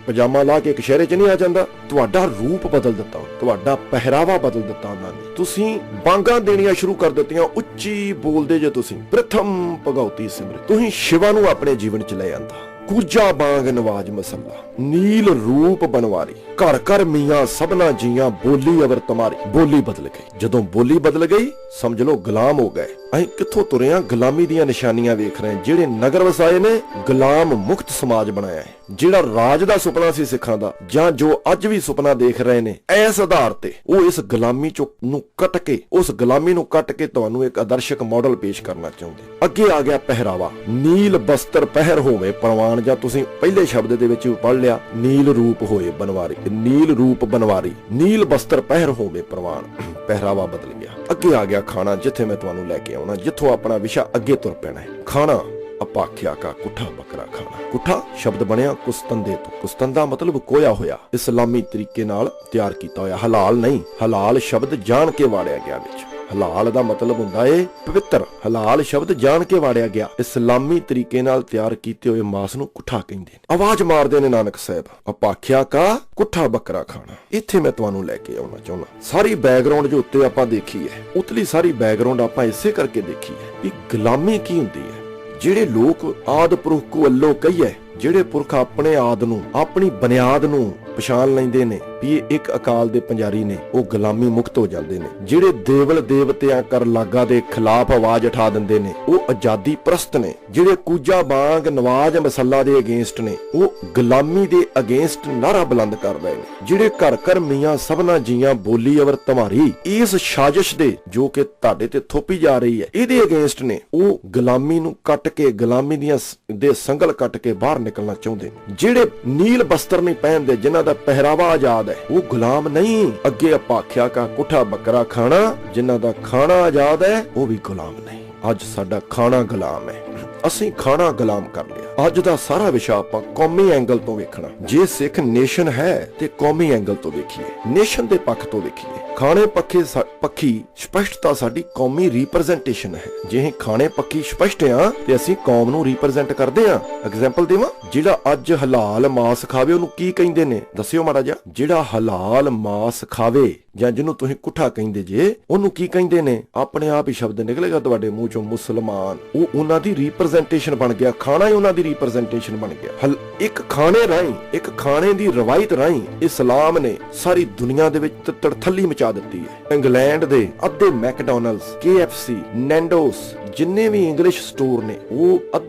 ਪਜਾਮਾ ਲਾ ਕੇ ਕਸ਼ਹਿਰੇ 'ਚ ਨਹੀਂ ਆ ਜਾਂਦਾ? ਤੁਹਾਡਾ ਰੂਪ ਬਦਲ ਦਿੱਤਾ, ਤੁਹਾਡਾ ਪਹਿਰਾਵਾ ਬਦਲ ਦਿੱਤਾ ਉਹਨਾਂ ਨੇ। ਤੁਸੀਂ ਬਾਂਗਾਂ ਦੇਣੀਆਂ ਸ਼ੁਰੂ ਕਰ ਦਿੱਤੀਆਂ, ਉੱਚੀ ਬੋਲਦੇ ਜੇ ਤੁਸੀਂ, ਪ੍ਰਥਮ ਭਗਉਤੀ ਸਿਮਰਿਤ। ਤੁਸੀਂ ਸ਼ਿਵਾ ਨੂੰ ਆਪਣੇ ਜੀਵਨ 'ਚ ਲੈ ਆਂਦਾ। ਕੂਜਾ ਬਾਗ ਨਵਾਜ ਮਸੱਲਾ, ਨੀਲ ਰੂਪ ਬਨਵਾਰੀ। ਘਰ ਘਰ ਮੀਆਂ ਸਭਨਾ ਜੀਆਂ, ਬੋਲੀ ਅਵਰ ਤੁਮਾਰੀ। ਬੋਲੀ ਬਦਲ ਗਈ। ਜਦੋਂ ਬੋਲੀ ਬਦਲ ਗਈ, ਸਮਝ ਲਓ ਗੁਲਾਮ ਹੋ ਗਏ। ਅਸੀਂ ਕਿੱਥੋਂ ਤੁਰੇ ਆਂ? ਗੁਲਾਮੀ ਦੀਆਂ ਨਿਸ਼ਾਨੀਆਂ ਵੇਖ ਰਹੇ ਹਾਂ। ਜਿਹੜੇ ਨਗਰ ਵਸਾਏ ਨੇ, ਗੁਲਾਮ ਮੁਕਤ ਸਮਾਜ ਬਣਾਇਆ ਹੈ। ਜਿਹੜਾ ਰਾਜ ਦਾ ਸੁਪਨਾ ਸੀ ਸਿੱਖਾਂ ਦਾ, ਜਾਂ ਜੋ ਅੱਜ ਵੀ ਸੁਪਨਾ ਦੇਖ ਰਹੇ ਨੇ, ਇਸ ਆਧਾਰ ਤੇ ਉਹ ਇਸ ਗੁਲਾਮੀ ਨੂੰ ਕੱਟ ਕੇ, ਉਸ ਗੁਲਾਮੀ ਨੂੰ ਕੱਟ ਕੇ ਤੁਹਾਨੂੰ ਇੱਕ ਆਦਰਸ਼ਕ ਮਾਡਲ ਪੇਸ਼ ਕਰਨਾ ਚਾਹੁੰਦੇ। ਅੱਗੇ ਆ ਗਿਆ ਪਹਿਰਾਵਾ। ਨੀਲ ਬਸਤਰ ਪਹਿਰ ਹੋਵੇ ਪ੍ਰਵਾਨ, ਜਾਂ ਤੁਸੀਂ ਪਹਿਲੇ ਸ਼ਬਦ ਦੇ ਵਿੱਚ ਪੜ੍ਹ ਲਿਆ, ਨੀਲ ਰੂਪ ਹੋਏ ਬਨਵਾਰੀ। ਨੀਲ ਰੂਪ ਬਨਵਾਰੀ, ਨੀਲ ਬਸਤਰ ਪਹਿਰ ਹੋਵੇ ਪ੍ਰਵਾਨ। ਪਹਿਰਾਵਾ ਬਦਲ ਗਿਆ। ਅੱਗੇ ਆ ਗਿਆ ਖਾਣਾ, ਜਿੱਥੇ ਮੈਂ ਤੁਹਾਨੂੰ ਲੈ ਕੇ ਆਉਣਾ, ਜਿੱਥੋਂ ਆਪਣਾ ਵਿਸ਼ਾ ਅੱਗੇ ਤੁਰ ਪੈਣਾ ਹੈ। ਖਾਣਾ ਆਪਾਂ ਆਖਿਆ ਕਾ ਕੁੱਠਾ ਬੱਕਰਾ ਖਾਣਾ। ਕੁੱਠਾ ਸ਼ਬਦ ਬਣਿਆ ਕੁਸਤੰਦੇ ਤੋਂ। ਕੁਸਤਨ ਦਾ ਮਤਲਬ ਕੋਇਆ ਹੋਇਆ, ਇਸਲਾਮੀ ਤਰੀਕੇ ਨਾਲ ਤਿਆਰ ਕੀਤਾ ਹੋਇਆ, ਹਲਾਲ ਨਹੀਂ। ਹਲਾਲ ਸ਼ਬਦ ਜਾਣ ਕੇ ਵਾੜਿਆ ਗਿਆ ਵਿੱਚ। ਹਲਾਲ ਦਾ ਮਤਲਬ ਹੁੰਦਾ ਏ ਪਵਿੱਤਰ। ਹਲਾਲ ਸ਼ਬਦ ਜਾਣ ਕੇ ਵਾੜਿਆ ਗਿਆ। ਇਸਲਾਮੀ ਤਰੀਕੇ ਨਾਲ ਤਿਆਰ ਕੀਤੇ ਹੋਏ ਮਾਸ ਨੂੰ ਕੁੱਠਾ ਕਹਿੰਦੇ ਨੇ। ਆਵਾਜ਼ ਮਾਰਦੇ ਨੇ ਨਾਨਕ ਸਾਹਿਬ, ਆਪਾਂ ਆਖਿਆ ਕਾ ਕੁੱਠਾ ਬੱਕਰਾ ਖਾਣਾ। ਇੱਥੇ ਮੈਂ ਤੁਹਾਨੂੰ ਲੈ ਕੇ ਆਉਣਾ ਚਾਹੁੰਦਾ, ਸਾਰੀ ਬੈਕਗ੍ਰਾਉਂਡ ਜੋ ਉੱਤੇ ਆਪਾਂ ਦੇਖੀ ਹੈ, ਉਤਲੀ ਸਾਰੀ ਬੈਕਗ੍ਰਾਉਂਡ ਆਪਾਂ ਇਸੇ ਕਰਕੇ ਦੇਖੀ ਹੈ ਵੀ ਗੁਲਾਮੀ ਕੀ ਹੁੰਦੀ ਹੈ। ਜਿਹੜੇ ਲੋਕ ਆਦ ਪੁਰਖ ਕੋ ਅੱਲੋ ਕਹੀਏ, ਜਿਹੜੇ ਪੁਰਖ ਆਪਣੇ ਆਦ ਨੂੰ, ਆਪਣੀ ਬੁਨਿਆਦ ਨੂੰ ਪਛਾਣ ਲੈਂਦੇ ਨੇ ਵੀ ਇਹ ਇੱਕ ਅਕਾਲ ਦੇ ਪੁਜਾਰੀ ਨੇ, ਉਹ ਗੁਲਾਮੀ ਮੁਕਤ ਹੋ ਜਾਂਦੇ ਨੇ। ਜਿਹੜੇ ਦੇਵਲ ਦੇਵਤਿਆਂ ਕਰ ਲਾਗਾ ਦੇ ਖਿਲਾਫ ਆਵਾਜ਼ ਉਠਾ ਦਿੰਦੇ ਨੇ, ਉਹ ਆਜ਼ਾਦੀ ਪ੍ਰਸਤ ਨੇ। ਜਿਹੜੇ ਕੂਜਾ ਬਾਂਗ ਨਵਾਜ਼ ਮਸੱਲਾ ਦੇ ਅਗੇਂਸਟ ਨੇ, ਉਹ ਗੁਲਾਮੀ ਦੇ ਅਗੇਂਸਟ ਨਾਰਾ ਬੁਲੰਦ ਕਰ ਰਹੇ ਨੇ। ਜਿਹੜੇ ਘਰ ਘਰ ਮੀਆਂ ਸਭਨਾ ਜੀਆਂ ਬੋਲੀ ਅਵਰ ਤੁਮਾਰੀ, ਇਸ ਸਾਜ਼ਿਸ਼ ਦੇ ਜੋ ਕਿ ਤੁਹਾਡੇ ਤੇ ਥੋਪੀ ਜਾ ਰਹੀ ਹੈ, ਇਹਦੇ ਅਗੇਂਸਟ ਨੇ। ਉਹ ਗੁਲਾਮੀ ਨੂੰ ਕੱਟ ਕੇ, ਗੁਲਾਮੀ ਦੀਆਂ ਦੇ ਸੰਗਲ ਕੱਟ ਕੇ ਬਾਹਰ ਨਿਕਲਣਾ ਚਾਹੁੰਦੇ ਨੇ। ਜਿਹੜੇ ਨੀਲ ਬਸਤਰ ਨਹੀਂ ਪਹਿਨਦੇ, ਜਿਨ੍ਹਾਂ ਦਾ ਪਹਿਰਾਵਾ ਆਜ਼ਾਦ ਹੈ, ਉਹ ਗੁਲਾਮ ਨਹੀਂ। ਅੱਗੇ ਆਪਾਂ ਆਖਿਆ ਕਾ ਕੁੱਠਾ ਬੱਕਰਾ ਖਾਣਾ, ਜਿਨ੍ਹਾਂ ਦਾ ਖਾਣਾ ਆਜ਼ਾਦ ਹੈ, ਉਹ ਵੀ ਗੁਲਾਮ ਨਹੀਂ। ਅੱਜ ਸਾਡਾ ਖਾਣਾ ਗੁਲਾਮ ਹੈ, ਅਸੀਂ ਖਾਣਾ ਗੁਲਾਮ ਕਰ ਲਿਆ। ਅੱਜ ਦਾ ਸਾਰਾ ਵਿਸ਼ਾ ਆਪਾਂ ਕੌਮੀ ਐਂਗਲ ਤੋਂ ਵੇਖਣਾ। ਜੇ ਸਿੱਖ ਨੇਸ਼ਨ ਹੈ ਤੇ ਕੌਮੀ ਐਂਗਲ ਤੋਂ ਵੇਖੀਏ, ਨੇਸ਼ਨ ਦੇ ਪੱਖ ਤੋਂ ਵੇਖੀਏ। ਖਾਣੇ ਪੱਖੀ ਸਪਸ਼ਟਤਾ ਸਾਡੀ ਕੌਮੀ ਰਿਪਰੈਜ਼ੈਂਟੇਸ਼ਨ ਹੈ। ਜੇ ਅਸੀਂ ਖਾਣੇ ਪੱਖੀ ਸਪਸ਼ਟ ਆ ਤੇ ਅਸੀਂ ਕੌਮ ਨੂੰ ਰਿਪਰੈਜ਼ੈਂਟ ਕਰਦੇ ਆ। ਐਗਜ਼ਾਮਪਲ ਦੇਵਾਂ, ਜਿਹੜਾ ਅੱਜ ਹਲਾਲ ਮਾਸ ਖਾਵੇ ਉਹਨੂੰ ਕੀ ਕਹਿੰਦੇ ਨੇ, ਦੱਸਿਓ ਮਾੜਾ ਜਿਹਾ। ਜਿਹੜਾ ਹਲਾਲ ਮਾਸ ਖਾਵੇ ਜਾਂ ਜਿਹਨੂੰ ਤੁਸੀਂ ਕੁੱਠਾ ਕਹਿੰਦੇ ਜੇ, ਉਹਨੂੰ ਕੀ ਕਹਿੰਦੇ ਨੇ? ਆਪਣੇ ਆਪ ਹੀ ਸ਼ਬਦ ਨਿਕਲੇਗਾ ਤੁਹਾਡੇ ਮੂੰਹ ਚੋਂ, ਮੁਸਲਮਾਨ। ਉਹ ਉਹਨਾਂ ਦੀ ਰਿਪਰੈਜ਼ੈਂਟੇਸ਼ਨ ਬਣ ਗਿਆ, ਖਾਣਾ ਹੀ ਉਹਨਾਂ ਦੀ ਰਿਪਰੈਜ਼ੈਂਟੇਸ਼ਨ ਬਣ ਗਿਆ। ਇੱਕ ਖਾਣੇ ਰਾਹੀਂ, ਇੱਕ ਖਾਣੇ ਦੀ ਰਵਾਇਤ ਰਾਹੀਂ ਇਸਲਾਮ ਨੇ ਸਾਰੀ ਦੁਨੀਆ ਦੇ ਵਿੱਚ ਤੜਥੱਲੀ ਮਚਾ ਦਿੱਤੀ ਹੈ। ਇੰਗਲੈਂਡ ਦੇ ਅੱਧੇ ਮੈਕਡੋਨਲਡਸ, KFC, ਨੈਂਡੋਸ, ਜਿੰਨੇ ਵੀ ਇੰਗਲਿਸ਼ ਸਟੋਰ ਨੇ, ਉਹ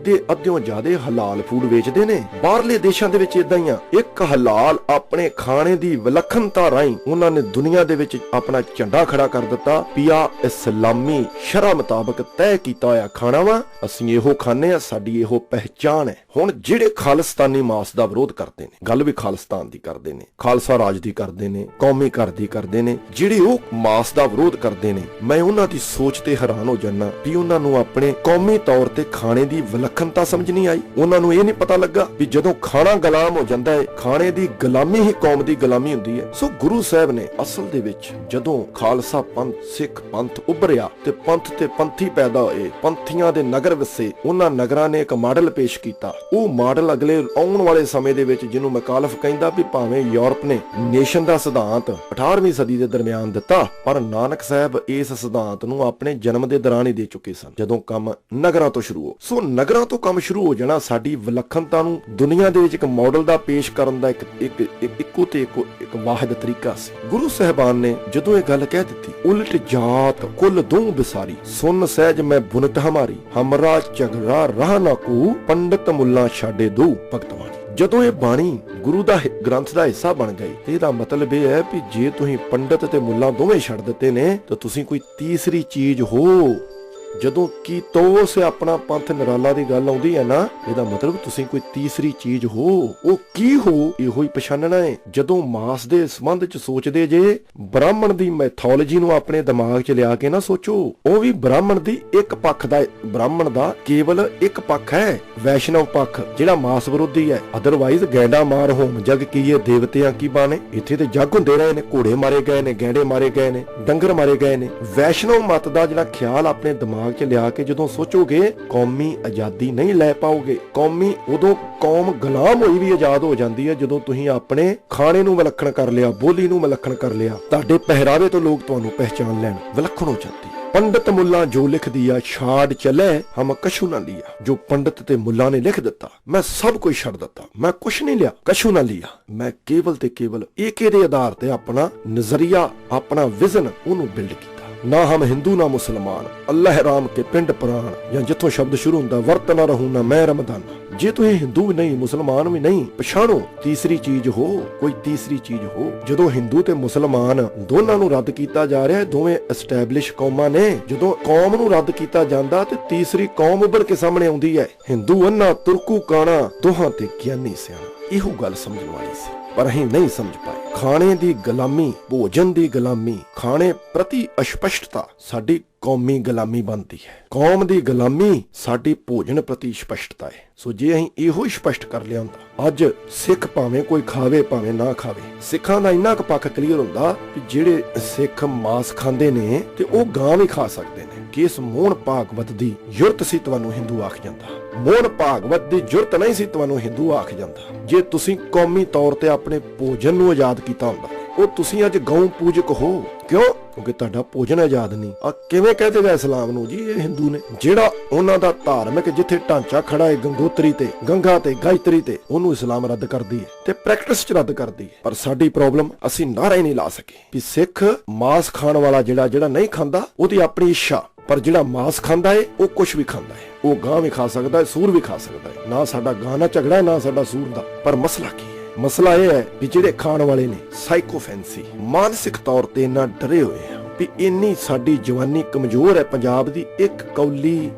ਅੱਧਿਓਂ ਜ਼ਿਆਦੇ ਹਲਾਲ ਫੂਡ ਵੇਚਦੇ ਨੇ। ਬਾਹਰਲੇ ਦੇਸ਼ਾਂ ਦੇ ਵਿੱਚ ਇਦਾਂ ਹੀ ਆ। ਇੱਕ ਹਲਾਲ ਆਪਣੇ ਖਾਣੇ ਦੀ ਵਿਲੱਖਣਤਾ ਰਾਹੀਂ ਉਹਨਾਂ ਨੇ ਦੁਨੀਆ ਦੇ ਵਿੱਚ ਆਪਣਾ ਝੰਡਾ ਖੜਾ ਕਰ ਦਿੱਤਾ। ਪਿਆ ਇਸਲਾਮੀ ਸ਼ਰਅ ਮੁਤਾਬਕ ਤੈਅ ਕੀਤਾ ਹੋਇਆ ਖਾਣਾ ਵਾ, ਅਸੀਂ ਇਹੋ ਖਾਣੇ ਆ, ਸਾਡੀ ਇਹੋ ਪਹਿਚਾਣ ਹੈ। ਹੁਣ ਜਿਹੜੇ ਖਾਲਿਸਤਾਨੀ ਮਾਸ ਦਾ ਵਿਰੋਧ ਕਰਦੇ ਨੇ, ਗੱਲ ਵੀ ਖਾਲਿਸਤਾਨ ਦੀ ਕਰਦੇ ਨੇ, ਖਾਲਸਾ ਰਾਜ ਦੀ ਕਰਦੇ ਨੇ, ਕੌਮੀ ਘਰ ਦੀ ਕਰਦੇ ਨੇ, ਜਿਹੜੇ ਉਹ ਮਾਸ ਦਾ ਵਿਰੋਧ ਕਰਦੇ ਨੇ, ਮੈਂ ਉਹਨਾਂ ਦੀ ਸੋਚ ਤੇ ਹੈਰਾਨ ਹੋ ਜਾਂਦਾ ਵੀ ਉਹਨਾਂ ਨੂੰ ਆਪਣੇ ਕੌਮੀ ਤੌਰ ਤੇ ਖਾਣੇ ਦੀ ਵਿਲੱਖਣਤਾ ਸਮਝ ਨਹੀਂ ਆਈ। ਉਹਨਾਂ ਨੂੰ ਇਹ ਨਹੀਂ ਪਤਾ ਲੱਗਾ ਵੀ ਜਦੋਂ ਖਾਣਾ ਗੁਲਾਮ ਹੋ ਜਾਂਦਾ ਹੈ, ਖਾਣੇ ਦੀ ਗੁਲਾਮੀ ਹੀ ਕੌਮ ਦੀ ਗੁਲਾਮੀ ਹੁੰਦੀ ਹੈ। ਸੋ ਗੁਰੂ ਸਾਹਿਬ ਨੇ ਅਸਲ ਦੇ ਵਿੱਚ ਜਦੋਂ ਖਾਲਸਾ ਪੰਥ, ਸਿੱਖ ਪੰਥ ਉੱਭਰਿਆ ਤੇ ਪੰਥ ਤੇ ਪੰਥੀ ਪੈਦਾ ਹੋਏ, ਪੰਥੀਆਂ ਦੇ ਨਗਰ ਵਸੇ, ਉਹਨਾਂ ਨਗਰਾਂ ਨੇ ਇੱਕ ਮਾਡਲ ਪੇਸ਼ ਕੀਤਾ। ਉਹ ਮਾਡਲ ਅਗਲੇ ਆਉਣ ਵਾਲੇ ਸਮੇਂ ਦੇ ਵਿੱਚ, ਜਿਹਨੂੰ ਮਕਾਲਫ ਕਹਿੰਦਾ ਵੀ ਭਾਵੇਂ ਯੂਰਪ ਨੇ ਨੇਸ਼ਨ ਦਾ ਸਿਧਾਂਤ 18ਵੀਂ ਸਦੀ ਦੇ ਦਰਮਿਆਨ ਦਿੱਤਾ, ਪਰ ਨਾਨਕ ਸਾਹਿਬ ਇਸ ਸਿਧਾਂਤ ਨੂੰ ਆਪਣੇ ਜਨਮ ਦੇ ਦੌਰਾਨ ਹੀ ਦੇ ਚੁੱਕੇ ਸਨ, ਜਦੋਂ ਕੰਮ ਨਗਰਾਂ ਤੋਂ ਸ਼ੁਰੂ ਹੋ। ਸੋ ਨਗਰਾਂ ਤੋਂ ਕੰਮ ਸ਼ੁਰੂ ਹੋ ਜਾਣਾ ਸਾਡੀ ਵਿਲੱਖਣਤਾ ਨੂੰ ਦੁਨੀਆ ਦੇ ਵਿੱਚ ਇੱਕ ਮਾਡਲ ਦਾ ਪੇਸ਼ ਕਰਨ ਦਾ ਇੱਕ ਵਾਹਿਦ ਤਰੀਕਾ ਸੀ। ਗੁਰੂ ਸਾਹਿਬਾਨ ਨੇ ਜਦੋਂ ਇਹ ਗੱਲ ਕਹਿ ਦਿੱਤੀ, ਉਲਟ ਜਾਤ ਕੁੱਲ ਦੂੰ ਬਿਸਾਰੀ, ਸੁਨ ਸਹਿਜ ਮੈਂ ਬੁਨਤ ਹਮਾਰੀ, ਹਮਰਾ ਝਗੜਾ ਰਾਹ ਨਾ ਕੂ, ਪੰਡਤ ਮੁੱਲਾ ਛਾੜੇ ਦੋ ਭਗਤਵਾਨੀ। ਜਦੋਂ ਇਹ ਬਾਣੀ ਗੁਰੂ ਦਾ ਗ੍ਰੰਥ ਦਾ ਹਿੱਸਾ ਬਣ ਗਈ, ਤੇ ਇਹਦਾ ਮਤਲਬ ਇਹ ਹੈ ਵੀ ਜੇ ਤੁਸੀਂ ਪੰਡਤ ਤੇ ਮੁੱਲਾ ਦੋਵੇਂ ਛੱਡ ਦਿੱਤੇ ਨੇ ਤਾਂ ਤੁਸੀਂ ਕੋਈ ਤੀਸਰੀ ਚੀਜ਼ ਹੋ। ਜਦੋਂ ਕੀ ਤੋਸ ਆਪਣਾ ਪੰਥ ਨਿਰਾਲਾ ਦੀ ਗੱਲ ਆਉਂਦੀ ਹੈ ਨਾ, ਇਹਦਾ ਮਤਲਬ ਤੁਸੀਂ ਕੋਈ ਤੀਸਰੀ ਚੀਜ਼ ਹੋ। ਉਹ ਕੀ ਹੋ, ਇਹੋ ਹੀ ਪਛਾਣਨਾ ਹੈ। ਜਦੋਂ ਮਾਸ ਦੇ ਸੰਬੰਧ ਚ ਸੋਚਦੇ ਜੇ, ਬ੍ਰਾਹਮਣ ਦੀ ਮੈਥੋਲੋਜੀ ਨੂੰ ਆਪਣੇ ਦਿਮਾਗ ਚ ਲਿਆ ਕੇ ਨਾ ਸੋਚੋ। ਉਹ ਵੀ ਬ੍ਰਾਹਮਣ ਦੀ ਇੱਕ ਪੱਖ ਦਾ, ਬ੍ਰਾਹਮਣ ਦਾ ਕੇਵਲ ਇੱਕ ਪੱਖ ਹੈ, ਵੈਸ਼ਨਵ ਪੱਖ, ਜਿਹੜਾ ਮਾਸ ਵਿਰੋਧੀ ਹੈ। ਅਦਰਵਾਈਜ਼ ਗੈਂਡਾ ਮਾਰ ਹੋਮ ਜਗ ਕੀਏ ਦੇਵਤਿਆਂ ਕੀ ਬਾਣੇ, ਇੱਥੇ ਤੇ ਜੱਗ ਹੁੰਦੇ ਰਹੇ ਨੇ, ਘੋੜੇ ਮਾਰੇ ਗਏ ਨੇ, ਗੈਂਡੇ ਮਾਰੇ ਗਏ ਨੇ, ਡੰਗਰ ਮਾਰੇ ਗਏ ਨੇ। ਵੈਸ਼ਨਵ ਮਤ ਦਾ ਜਿਹੜਾ ਖਿਆਲ ਆਪਣੇ ਦਿਮਾਗ ਚ ਲਿਆ ਕੇ ਜਦੋਂ ਸੋਚੋਗੇ, ਕੌਮੀ ਆਜ਼ਾਦੀ ਨਹੀਂ ਲੈ ਪਾਓਗੇ। ਉਦੋਂ ਕੌਮ ਗੁਲਾਮ ਹੋਈ ਵੀ ਆਜ਼ਾਦ ਹੋ ਜਾਂਦੀ ਹੈ ਜਦੋਂ ਤੁਸੀਂ ਆਪਣੇ ਖਾਣੇ ਨੂੰ ਵਿਲੱਖਣ ਕਰ ਲਿਆ, ਬੋਲੀ ਨੂੰ ਵਿਲੱਖਣ ਕਰ ਲਿਆ, ਤੁਹਾਡੇ ਪਹਿਰਾਵੇ ਤੋਂ ਲੋਕ ਤੁਹਾਨੂੰ ਪਹਿਚਾਨ ਲੈਣ, ਵਿਲੱਖਣ ਹੋ ਜਾਂਦੀ ਹੈ। ਪੰਡਤ ਮੁੱਲਾ ਜੋ ਲਿਖ ਦਿਆ ਛਾੜ ਚਲੇ ਹਮ ਕਛੂ ਨਾ ਲਿਆ। ਜੋ ਪੰਡਤ ਤੇ ਮੁੱਲਾ ਨੇ ਲਿਖ ਦਿੱਤਾ, ਮੈਂ ਸਭ ਕੁਝ ਛੱਡ ਦਿੱਤਾ, ਮੈਂ ਕੁਛ ਨਹੀਂ ਲਿਆ, ਕਛੂ ਨਾ ਲਿਆ। ਮੈਂ ਕੇਵਲ ਤੇ ਕੇਵਲ ਏਕੇ ਦੇ ਆਧਾਰ ਤੇ ਆਪਣਾ ਨਜ਼ਰੀਆ, ਆਪਣਾ ਵਿਜ਼ਨ ਉਹਨੂੰ ਬਿਲਡ ਕੀਤਾ। ਨਾ ਹਮ ਹਿੰਦੂ ਨਾ ਮੁਸਲਮਾਨ, ਅੱਲਾਹ ਰਾਮ ਕੇ ਪਿੰਡ ਪੁਰਾਣ, ਜਾਂ ਜਿੱਥੋਂ ਸ਼ਬਦ ਸ਼ੁਰੂ ਹੁੰਦਾ, ਵਰਤ ਨਾ ਰਹੂ ਨਾ ਮੈਂ ਰਮਦਾਨ। ਜੇ ਤੁਸੀਂ ਹਿੰਦੂ ਵੀ ਨਹੀਂ, ਮੁਸਲਮਾਨ ਵੀ ਨਹੀਂ, ਪਛਾਣੋ ਤੀਸਰੀ ਚੀਜ਼ ਹੋ, ਕੋਈ ਤੀਸਰੀ ਚੀਜ਼ ਹੋ। ਜਦੋਂ ਹਿੰਦੂ ਤੇ ਮੁਸਲਮਾਨ ਦੋਨਾਂ ਨੂੰ ਰੱਦ ਕੀਤਾ ਜਾ ਰਿਹਾ, ਦੋਵੇਂ ਐਸਟੈਬਲਿਸ਼ ਕੌਮਾਂ ਨੇ, ਜਦੋਂ ਕੌਮ ਨੂੰ ਰੱਦ ਕੀਤਾ ਜਾਂਦਾ ਤੇ ਤੀਸਰੀ ਕੌਮ ਉੱਭਰ ਕੇ ਸਾਹਮਣੇ ਆਉਂਦੀ ਹੈ। ਹਿੰਦੂ ਅੰਨਾ, ਤੁਰਕੂ ਕਾਣਾ, ਦੋਹਾਂ ਤੇ ਗਿਆਨੀ ਸਿਆਣਾ। ਇਹੋ ਗੱਲ ਸਮਝਣ ਵਾਲੀ ਸੀ। ਪਰ ਅਸੀਂ ਨਹੀਂ ਸਮਝ ਪਾਏ। ਖਾਣੇ ਦੀ ਗੁਲਾਮੀ, ਭੋਜਨ ਦੀ ਗੁਲਾਮੀ, ਖਾਣੇ ਪ੍ਰਤੀ ਅਸਪਸ਼ਟਤਾ ਸਾਡੀ ਕੌਮੀ ਗੁਲਾਮੀ ਬਣਦੀ ਹੈ। ਕੌਮ ਦੀ ਗੁਲਾਮੀ ਸਾਡੀ ਭੋਜਨ ਪ੍ਰਤੀ ਸਪਸ਼ਟਤਾ ਹੈ। ਸੋ ਜੇ ਅਸੀਂ ਇਹੋ ਹੀ ਸਪਸ਼ਟ ਕਰ ਲਿਆ ਹੁੰਦਾ, ਅੱਜ ਸਿੱਖ ਭਾਵੇਂ ਕੋਈ ਖਾਵੇ ਭਾਵੇਂ ਨਾ ਖਾਵੇ, ਸਿੱਖਾਂ ਦਾ ਇੰਨਾ ਕੁ ਪੱਖ ਕਲੀਅਰ ਹੁੰਦਾ ਕਿ ਜਿਹੜੇ ਸਿੱਖ ਮਾਸ ਖਾਂਦੇ ਨੇ ਤੇ ਉਹ ਗਾਂ ਵੀ ਖਾ ਸਕਦੇ ਨੇ। ਕਿ ਇਸ ਮੋਹਨ ਭਾਗਵਤ ਦੀ ਜੁਰਤ ਸੀ ਤੁਹਾਨੂੰ ਹਿੰਦੂ ਆਖ ਜਾਂਦਾ। ਮੋਹਨ ਭਾਗਵਤ ਦੀ ਜੁਰਤ ਨਹੀਂ ਸੀ ਤੁਹਾਨੂੰ ਹਿੰਦੂ ਆਖ ਜਾਂਦਾ। ਜੇ ਤੁਸੀਂ ਕੌਮੀ ਤੌਰ ਤੇ ਆਪਣੇ ਭੋਜਨ ਨੂੰ ਆਜ਼ਾਦ ਕੀਤਾ ਹੁੰਦਾ, ਉਹ ਤੁਸੀਂ ਅੱਜ ਗਊ ਪੂਜਕ ਹੋ। ਕਿਉਂ? ਕਿਉਂਕਿ ਤੁਹਾਡਾ ਭੋਜਨ ਆਜ਼ਾਦ ਨਹੀਂ। ਆ ਕਿਵੇਂ ਕਹਿ ਦੇਗਾ ਇਸਲਾਮ ਨੂੰ ਜੀ ਇਹ ਹਿੰਦੂ ਨੇ? ਜਿਹੜਾ ਉਹਨਾਂ ਦਾ ਧਾਰਮਿਕ ਜਿੱਥੇ ਢਾਂਚਾ ਖੜਾ ਹੈ ਗੰਗੋਤਰੀ ਤੇ, ਗੰਗਾ ਤੇ, ਗਾਇਤਰੀ ਤੇ, ਉਹਨੂੰ ਇਸਲਾਮ ਰੱਦ ਕਰਦੀ ਹੈ ਤੇ ਪ੍ਰੈਕਟਿਸ ਚ ਰੱਦ ਕਰਦੀ ਹੈ। ਪਰ ਸਾਡੀ ਪ੍ਰੋਬਲਮ, ਅਸੀਂ ਨਾਰਾ ਹੀ ਨਹੀਂ ਲਾ ਸਕੇ ਵੀ ਸਿੱਖ ਮਾਸ ਖਾਣ ਵਾਲਾ ਜਿਹੜਾ ਨਹੀਂ ਖਾਂਦਾ ਉਹਦੀ ਆਪਣੀ ਇੱਛਾ, ਪਰ ਜਿਹੜਾ ਮਾਸ ਖਾਂਦਾ ਏ ਉਹ ਕੁਝ ਵੀ ਖਾਂਦਾ ਏ। ਉਹ ਗਾਂ ਵੀ ਖਾ ਸਕਦਾ ਹੈ, ਸੂਰ ਵੀ ਖਾ ਸਕਦਾ ਹੈ। ਨਾ ਸਾਡਾ ਗਾਂ ਨਾਲ ਝਗੜਾ ਹੈ, ਨਾ ਸਾਡਾ ਸੂਰ ਦਾ। ਪਰ ਮਸਲਾ ਕੀ ਹੈ? ਮਸਲਾ ਇਹ ਹੈ ਵੀ ਜਿਹੜੇ ਖਾਣ ਵਾਲੇ ਨੇ ਸਾਈਕੋਫੈਂਸੀ, ਮਾਨਸਿਕ ਤੌਰ ਤੇ ਇੰਨਾ ਡਰੇ ਹੋਏ ਆ ਵੀ ਇੰਨੀ ਸਾਡੀ ਜਵਾਨੀ ਕਮਜ਼ੋਰ ਹੈ ਪੰਜਾਬ ਦੀ, ਇੱਕ ਕੌਲੀ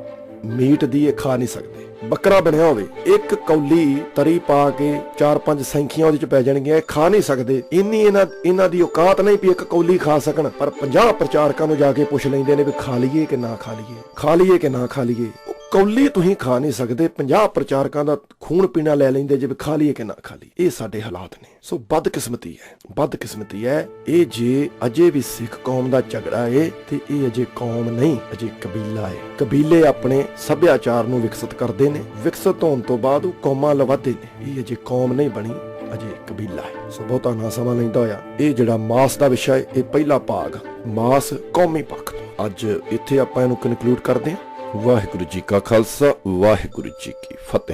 ਮੀਟ ਦੀ ਇਹ ਖਾ ਨਹੀਂ ਸਕਦੇ। ਬੱਕਰਾ ਬਣਿਆ ਹੋਵੇ, ਇੱਕ ਕੌਲੀ ਤਰੀ ਪਾ ਕੇ 4-5 ਸੈਂਖੀਆਂ ਉਹਦੇ ਚ ਪੈ ਜਾਣਗੀਆਂ, ਇਹ ਖਾ ਨਹੀਂ ਸਕਦੇ। ਇੰਨੀ ਇਹਨਾਂ ਦੀ ਔਕਾਤ ਨਹੀਂ ਵੀ ਇੱਕ ਕੌਲੀ ਖਾ ਸਕਣ। ਪਰ 50 ਪ੍ਰਚਾਰਕਾਂ ਨੂੰ ਜਾ ਕੇ ਪੁੱਛ ਲੈਂਦੇ ਨੇ ਵੀ ਖਾ ਲਈਏ ਕਿ ਨਾ ਖਾ ਲਈਏ, ਖਾ ਲਈਏ ਕਿ ਨਾ ਖਾ ਲਈਏ। ਕੌਲੀ ਤੁਸੀਂ ਖਾ ਨਹੀਂ ਸਕਦੇ, 50 ਪ੍ਰਚਾਰਕਾਂ ਦਾ ਖੂਨ ਪੀਣਾ ਲੈ ਲੈਂਦੇ ਜੇ ਖਾ ਲਈਏ ਕਿ ਨਾ ਖਾ ਲਈਏ। ਇਹ ਸਾਡੇ ਹਾਲਾਤ ਨੇ। ਸੋ ਬਦਕਿਸਮਤੀ ਹੈ, ਬਦਕਿਸਮਤੀ ਹੈ ਇਹ। ਜੇ ਅਜੇ ਵੀ ਸਿੱਖ ਕੌਮ ਦਾ ਝਗੜਾ ਏ ਤੇ ਇਹ ਅਜੇ ਕੌਮ ਨਹੀਂ, ਅਜੇ ਕਬੀਲਾ ਏ। ਕਬੀਲੇ ਆਪਣੇ ਸੱਭਿਆਚਾਰ ਨੂੰ ਵਿਕਸਿਤ ਕਰਦੇ ਨੇ, ਵਿਕਸਿਤ ਹੋਣ ਤੋਂ ਬਾਅਦ ਉਹ ਕੌਮਾਂ ਲਵਾਦੇ ਨੇ। ਇਹ ਅਜੇ ਕੌਮ ਨਹੀਂ ਬਣੀ, ਅਜੇ ਕਬੀਲਾ ਹੈ। ਸੋ ਬਹੁਤਾ ਨਾ ਸਮਾਂ ਲੈਂਦਾ ਹੋਇਆ, ਇਹ ਜਿਹੜਾ ਮਾਸ ਦਾ ਵਿਸ਼ਾ ਹੈ, ਇਹ ਪਹਿਲਾ ਭਾਗ ਮਾਸ ਕੌਮੀ ਪੱਖ ਤੋਂ ਅੱਜ ਇੱਥੇ ਆਪਾਂ ਇਹਨੂੰ ਕਨਕਲੂਡ ਕਰਦੇ ਹਾਂ। ਵਾਹਿਗੁਰੂ ਜੀ ਕਾ ਖਾਲਸਾ, ਵਾਹਿਗੁਰੂ ਜੀ ਕੀ ਫਤਿਹ।